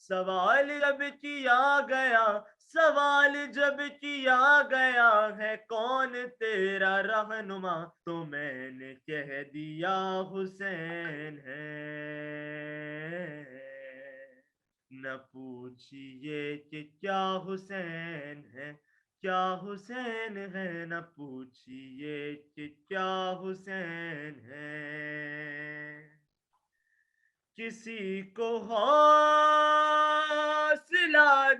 سوال جب کیا گیا، سوال جب کیا گیا ہے کون تیرا رہنما، تو میں نے کہہ دیا حسین ہے، نہ پوچھئے کہ کیا حسین ہے، کیا حسین ہے، نہ پوچھئے کہ کیا حسین ہے، کسی کو حوصلہ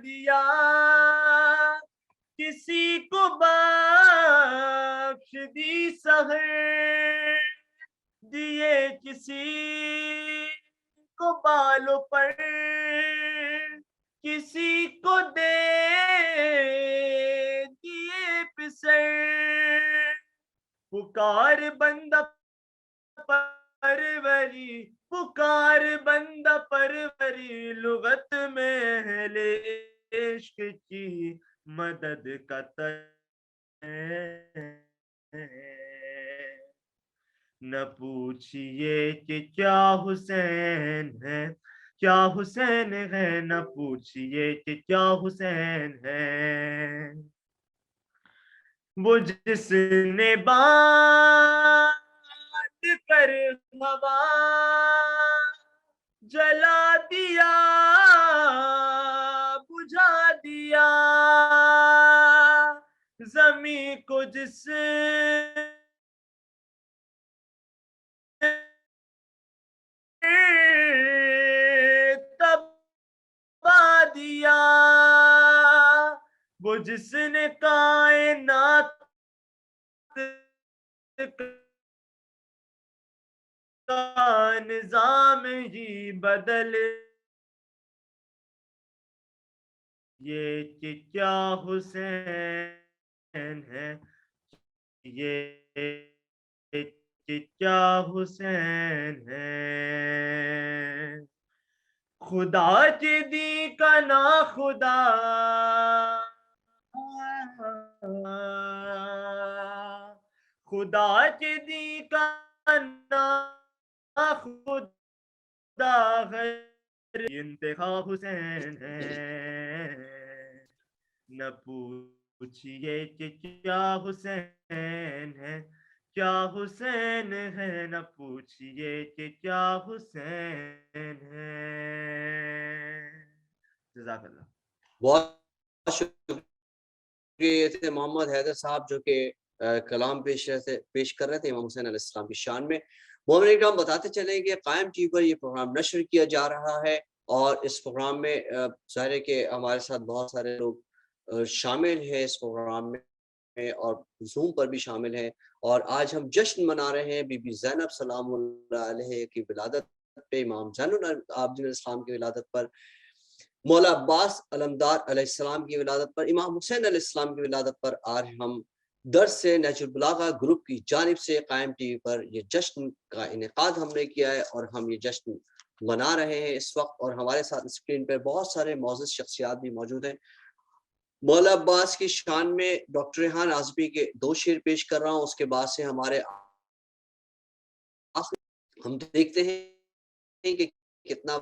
دیا، کسی کو بخش دی سحر، دیے کسی کو بالوں پر، کسی کو دے دیے پسر، پکار بندہ پروری، پکار بندہ پروری، لغت میں اہل عشق کی مدد کا نہ پوچھئے کہ کیا حسین ہے، کیا حسین ہے، نہ پوچھئے کہ کیا حسین ہے، وہ جس نے بات کر ہوا جلا دیا بجھا دیا، زمین کو جس تبا دیا، وہ جس نے کائنات کا نظام ہی بدل، یہ کہ کیا حسین ہے، یہ کہ کیا حسین ہے، خدا کے دی کا نا خدا، خدا کے دی کا نا خدا غیر انتہا حسین ہے، نہ پوچھئے کہ کیا حسین ہے، کیا حسین ہے، نہ پوچھئے کہ کیا حسین ہے، جزاک اللہ۔ بہت شکریہ، یہ تھے محمد حیدر صاحب جو کہ کلام پیش کر رہے تھے امام حسین علیہ السلام کی شان میں۔ مومن اکرام بتاتے چلیں کہ قائم ٹی وی پر یہ پروگرام نشر کیا جا رہا ہے، اور اس پروگرام میں ظاہر ہے کہ ہمارے ساتھ بہت سارے لوگ شامل ہیں اس پروگرام میں اور زوم پر بھی شامل ہیں، اور آج ہم جشن منا رہے ہیں بی بی زینب سلام اللہ علیہ کی ولادت پہ، امام زین العابدین علیہ السلام کی ولادت پر، مولا عباس علمدار علیہ السلام کی ولادت پر، امام حسین علیہ السلام کی ولادت پر آج ہم درس سے نہج البلاغہ گروپ کی جانب سے قائم ٹی وی پر یہ جشن کا انعقاد ہم نے کیا ہے، اور ہم یہ جشن منا رہے ہیں اس وقت، اور ہمارے ساتھ اسکرین پہ بہت سارے معزز شخصیات بھی موجود ہیں۔ مولا عباس کی شان میں ڈاکٹر ریحان اعظمی کے 2 شعر پیش کر رہا ہوں، اس کے بعد سے ہم دیکھتے ہیں کہ کتنا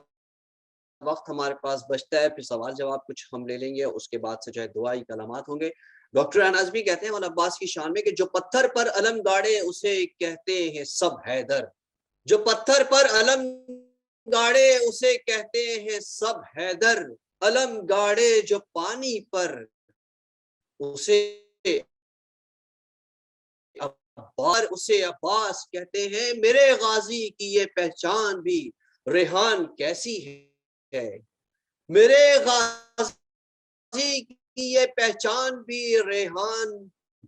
وقت ہمارے پاس بچتا ہے، پھر سوال جواب کچھ ہم لے لیں گے، اس کے بعد سے جو ہے دعائی کلمات ہوں گے۔ ڈاکٹر ریحان اعظمی کہتے ہیں مولا عباس کی شان میں کہ جو پتھر پر علم گاڑے اسے کہتے ہیں سب حیدر، جو پتھر پر علم گاڑے اسے کہتے ہیں سب حیدر، علم گاڑے جو پانی پر اسے عباس کہتے ہیں، میرے غازی کی یہ پہچان بھی ریحان کیسی ہے، میرے غازی کی یہ پہچان بھی ریحان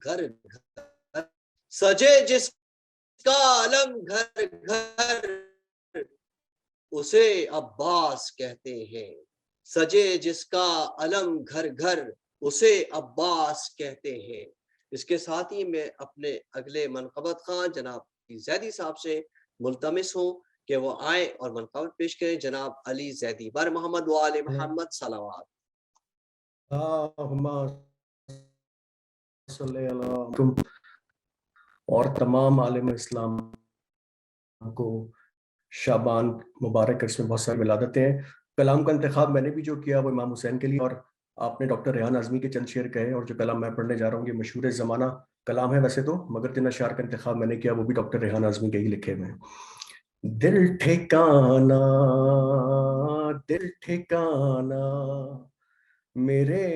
گھر گھر، سجے جس کا علم گھر گھر اسے عباس کہتے ہیں، سجے جس کا علم گھر گھر اسے عباس کہتے ہیں۔ اس کے ساتھ ہی میں اپنے اگلے منقبت خان جناب زیدی صاحب سے ملتمس ہوں کہ وہ آئے اور منقبت پیش کریں۔ جناب علی زیدی بر محمد و آل محمد صلوات۔ اور تمام عالم اسلام کو شعبان مبارک، اس میں بہت ساری ولادتیں ہیں۔ کلام کا انتخاب میں نے بھی جو کیا وہ امام حسین کے لیے، اور آپ نے ڈاکٹر ریحان اعظمی کے چند شعر کہے، اور جو کلام میں پڑھنے جا رہا ہوں یہ مشہور زمانہ کلام ہے ویسے تو، مگر جن اشعار کا انتخاب میں نے کیا وہ بھی ڈاکٹر ریحان اعظمی کے ہی لکھے ہوئے ہیں۔ دل ٹھکانا دل ٹھکانا میرے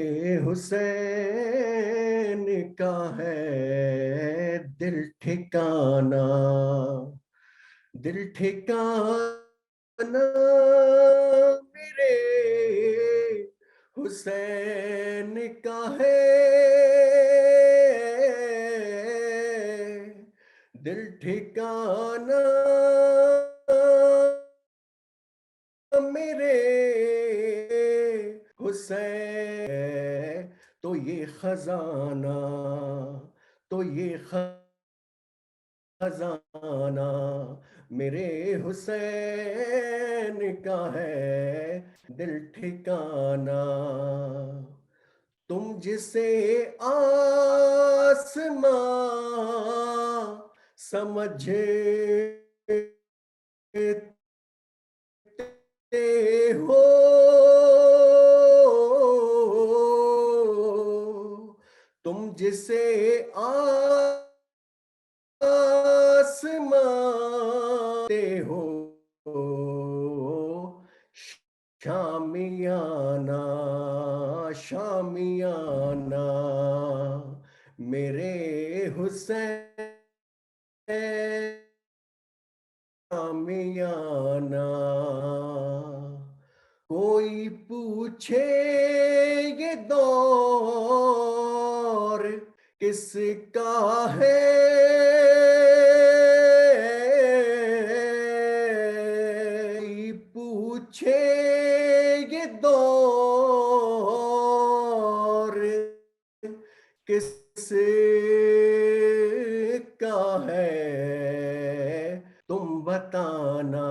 حسین کا ہے، دل ٹھکانا دل ٹھکانا میرے حسین کا ہے، دل ٹھکانا میرے حسین، تو یہ خزانہ تو یہ خزانہ میرے حسین کا ہے، دل ٹھکانا، تم جسے آسماں سمجھے ہو، تم جسے آسماتے ہو، شامیانہ شامیانہ میرے حسین، شامیانہ، کوئی پوچھے یہ دور کس کا ہے، کوئی پوچھے یہ دور کس کا ہے، تم بتانا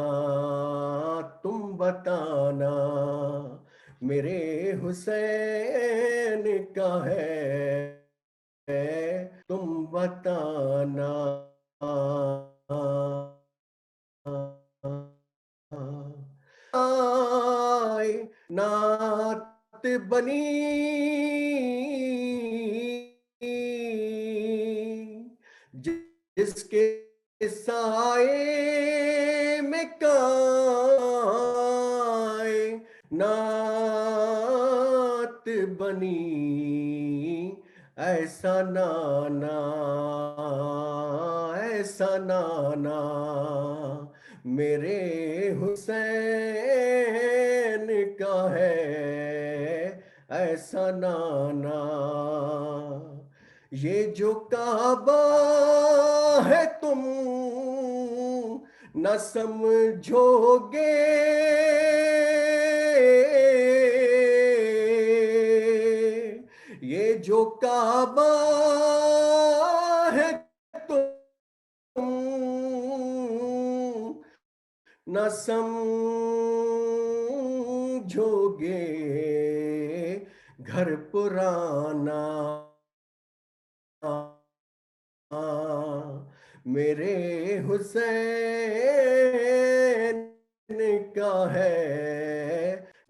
میرے حسین کا ہے، تم بتانا، نعت بنی جس کے سائے میں کائنات بنی، ایسا نانا ایسا نانا میرے حسین کا ہے، ایسا نانا یہ جو کعبہ ہے تم نہ سمجھو گے یہ جو کعبہ ہے تم نہ سمجھو گے گھر پرانا میرے حسین کا ہے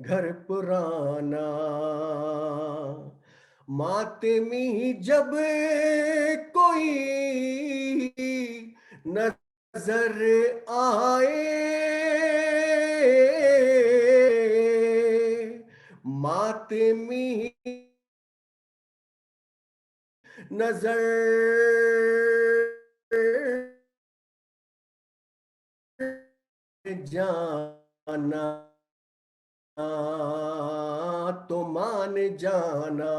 گھر پرانا ماتمی جب کوئی نظر آئے ماتمی نظر جانا تو مان جانا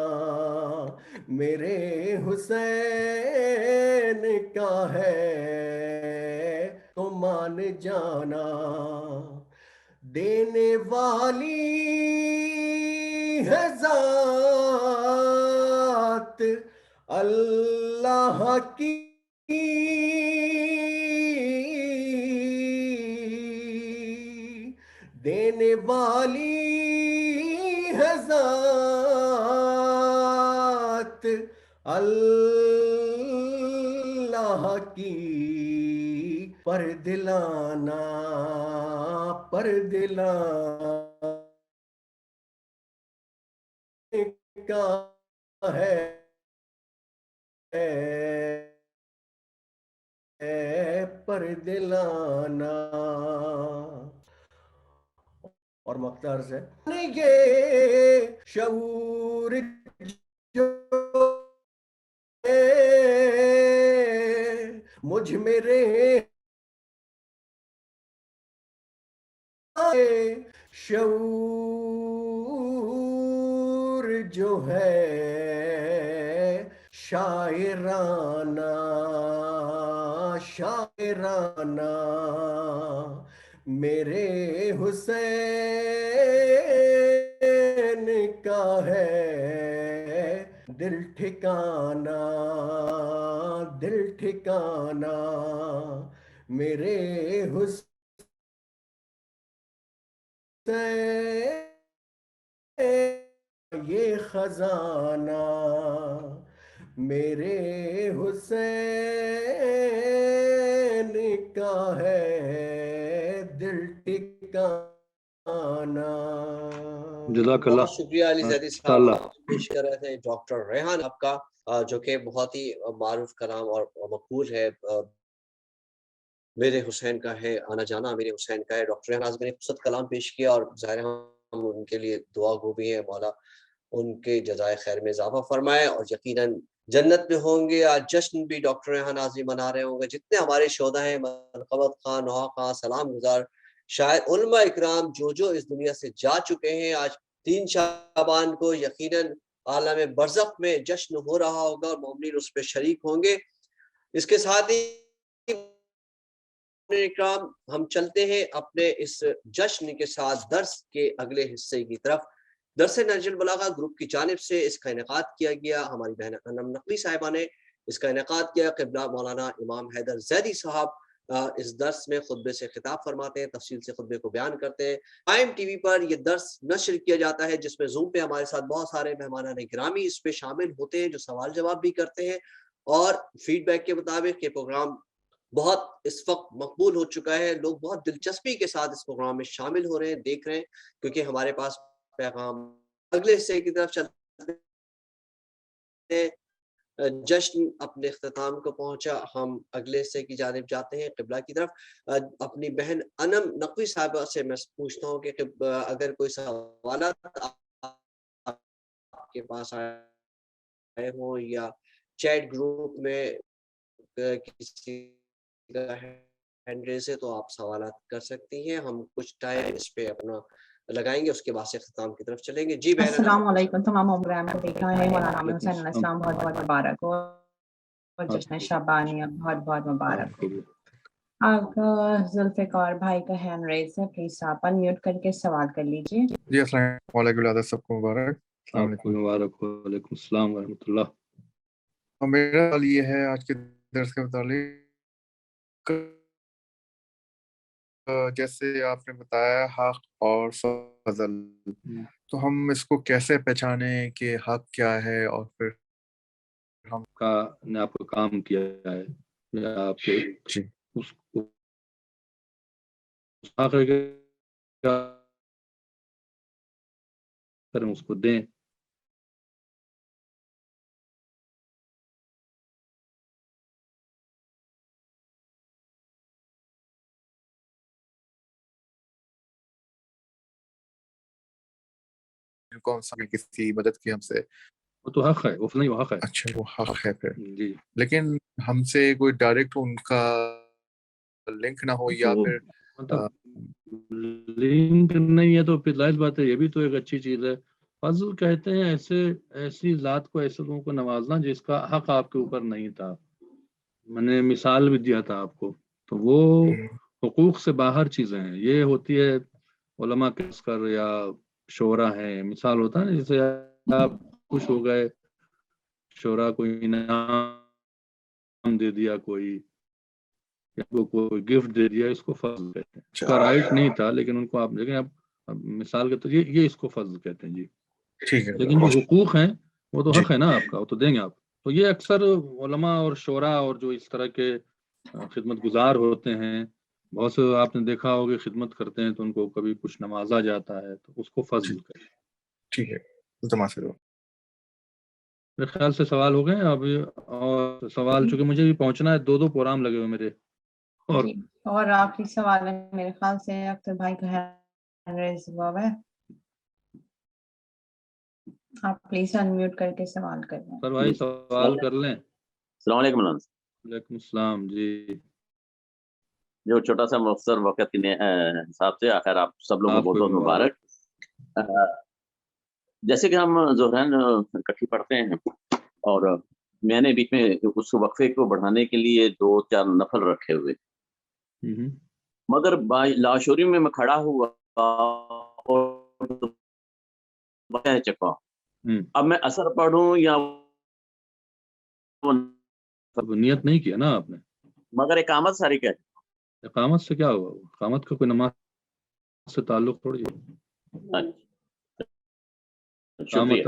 میرے حسین کا ہے تو مان جانا دینے والی ہے ذات اللہ کی دینے والی ہے ذات اللہ کی پر دلانا کا ہے پر دلانا اور مقدار سے یہ شعور جو مجھ میرے شعور جو ہے شاعرانہ میرے حسین کا ہے دل ٹھکانا میرے حسین یہ خزانہ میرے حسین کا ہے دل ٹھکانا جزاک اللہ. بہت شکریہ علی زیدی صاحب. پیش کر رہے تھے ڈاکٹر ریحان آپ کا جو کہ بہت ہی معروف کلام اور مقبول ہے میرے حسین کا ہے آنا جانا میرے حسین کا ہے. ڈاکٹر ریحان آزمی نے خوبصورت کلام پیش کیا اور ظاہر ہم ان کے لیے دعا گو بھی ہیں مولا ان کے جزائے خیر میں اضافہ فرمائے اور یقیناً جنت میں ہوں گے. آج جشن بھی ڈاکٹر ریحان آزمی منا رہے ہوں گے. جتنے ہمارے شہداء ہیں مرقبت خان نوحہ خان سلام گزار شاید علماء اکرام جو اس دنیا سے جا چکے ہیں آج 3 شعبان کو یقیناً عالم برزخ میں جشن ہو رہا ہوگا اور مومنین اس پہ شریک ہوں گے. اس کے ساتھ ہی اکرام ہم چلتے ہیں اپنے اس جشن کے ساتھ درس کے اگلے حصے کی طرف. درس نہج البلاغہ گروپ کی جانب سے اس کا انعقاد کیا گیا. ہماری بہن انم نقوی صاحبہ نے اس کا انعقاد کیا. قبلہ مولانا امام حیدر زیدی صاحب اس درس میں خطبے سے خطاب فرماتے ہیں, تفصیل سے خطبے کو بیان کرتے ہیں. قائم ٹی وی پر یہ درس نشر کیا جاتا ہے جس میں زوم پہ ہمارے ساتھ بہت سارے مہمانان گرامی اس پہ شامل ہوتے ہیں جو سوال جواب بھی کرتے ہیں اور فیڈ بیک کے مطابق یہ پروگرام بہت اس وقت مقبول ہو چکا ہے. لوگ بہت دلچسپی کے ساتھ اس پروگرام میں شامل ہو رہے ہیں, دیکھ رہے ہیں کیونکہ ہمارے پاس پیغام اگلے حصے کی طرف چلتے ہیں. جشن اپنے اختتام کو پہنچا, ہم اگلے حصے کی جانب جاتے ہیں قبلہ کی طرف. اپنی بہن انم نقوی صاحبہ سے میں پوچھتا ہوں کہ اگر کوئی سوالات آپ کے پاس آئے ہوں یا چیٹ گروپ میں کسی ہینڈ ریز ہے تو آپ سوالات کر سکتی ہیں. ہم کچھ ٹائم اس پہ اپنا لگائیں گے, اس کے بعد سے اختتام کی طرف چلیں گے. جی بہن. السلام علیکم تمام عمران کو دیکھا ہے مولانا حسین علیہ السلام بہت بہت مبارک ہو, اور جشن شعبانیہ بہت بہت مبارک ہو. آپ ذوالفقار بھائی کا ہینڈ ریز ہے, پلیز آپ انمیوٹ کر کے سوال کر لیجیے. جی السلام علیکم, سب کو مبارک. السلام علیکم. مبارک ہو. وعلیکم السلام ورحمۃ اللہ. اور میرا سوال یہ ہے آج کے درس کے متعلق, جیسے آپ نے بتایا حق اور فضل, تو ہم اس کو کیسے پہچانیں کہ حق کیا ہے, اور پھر ہم نے آپ کو کام کیا ہے یا آپ کے جی اس کو آخر کیا کریں, اس کو دیں. کون سا کسی مدد کی ہم سے, وہ تو حق ہے, وہ نہیں, وہ حق ہے. اچھا وہ حق ہے پھر, جی لیکن ہم سے کوئی ڈائریکٹ ان کا لنک نہ ہو, یا پھر مطلب لنک نہیں ہے تو پھر ظاہر بات ہے, یہ بھی تو ایک اچھی چیز ہے. فضل کہتے ہیں ایسی ذات کو, ایسے لوگوں کو نوازنا جس کا حق آپ کے اوپر نہیں تھا. میں نے مثال بھی دیا تھا آپ کو, تو وہ حقوق سے باہر چیزیں ہیں. یہ ہوتی ہے علماء کے کر یا شورا ہے, مثال ہوتا ہے نا, جیسے آپ خوش ہو گئے, شورا کوئی انعام دے دیا, کوئی گفٹ دے دیا, اس کو فضل کہتے ہیں. اس کا رائٹ نہیں تھا لیکن ان کو آپ دیکھیں, اب مثال کے طور یہ اس کو فضل کہتے ہیں. جی ٹھیک ہے. لیکن جو حقوق ہیں وہ تو حق ہے نا آپ کا, وہ تو دیں گے آپ. تو یہ اکثر علماء اور شورا اور جو اس طرح کے خدمت گزار ہوتے ہیں, بہت سے آپ نے دیکھا ہوگا خدمت کرتے ہیں تو ان کو کبھی کچھ نوازا جاتا ہے, تو اس کو فضل کہتے ہیں. ٹھیک ہے, میرے خیال سے سوال ہو گئے ابھی, اور سوال چونکہ مجھے بھی پہنچنا ہے, 2 پروگرام لگے ہوئے میرے. اور آخری سوال ہے میرے خیال سے اختر بھائی کا ہینڈ ریز ہوا ہے, آپ پلیز انمیوٹ کر کے سوال کر لیں. سر بھائی سوال کر لیں. السلام علیکم مولانا. وعلیکم السلام. جی جو چھوٹا سا مختصر وقت کے حساب سے آخر آپ سب لوگوں کو بہت بہت مبارک. جیسے کہ ہم ظہرین اکٹھی پڑھتے ہیں, اور میں نے بیچ میں اس وقفے کو بڑھانے کے لیے 2-4 نفل رکھے ہوئے, مگر لاشوری میں کھڑا ہوا اور چکا. اب میں اثر پڑھوں یا نیت نہیں کیا نا آپ نے, مگر اقامت ساری کیا, اقامت سے کیا ہوا؟ اقامت کا کوئی نماز سے تعلق تھوڑی ہے. شکریہ.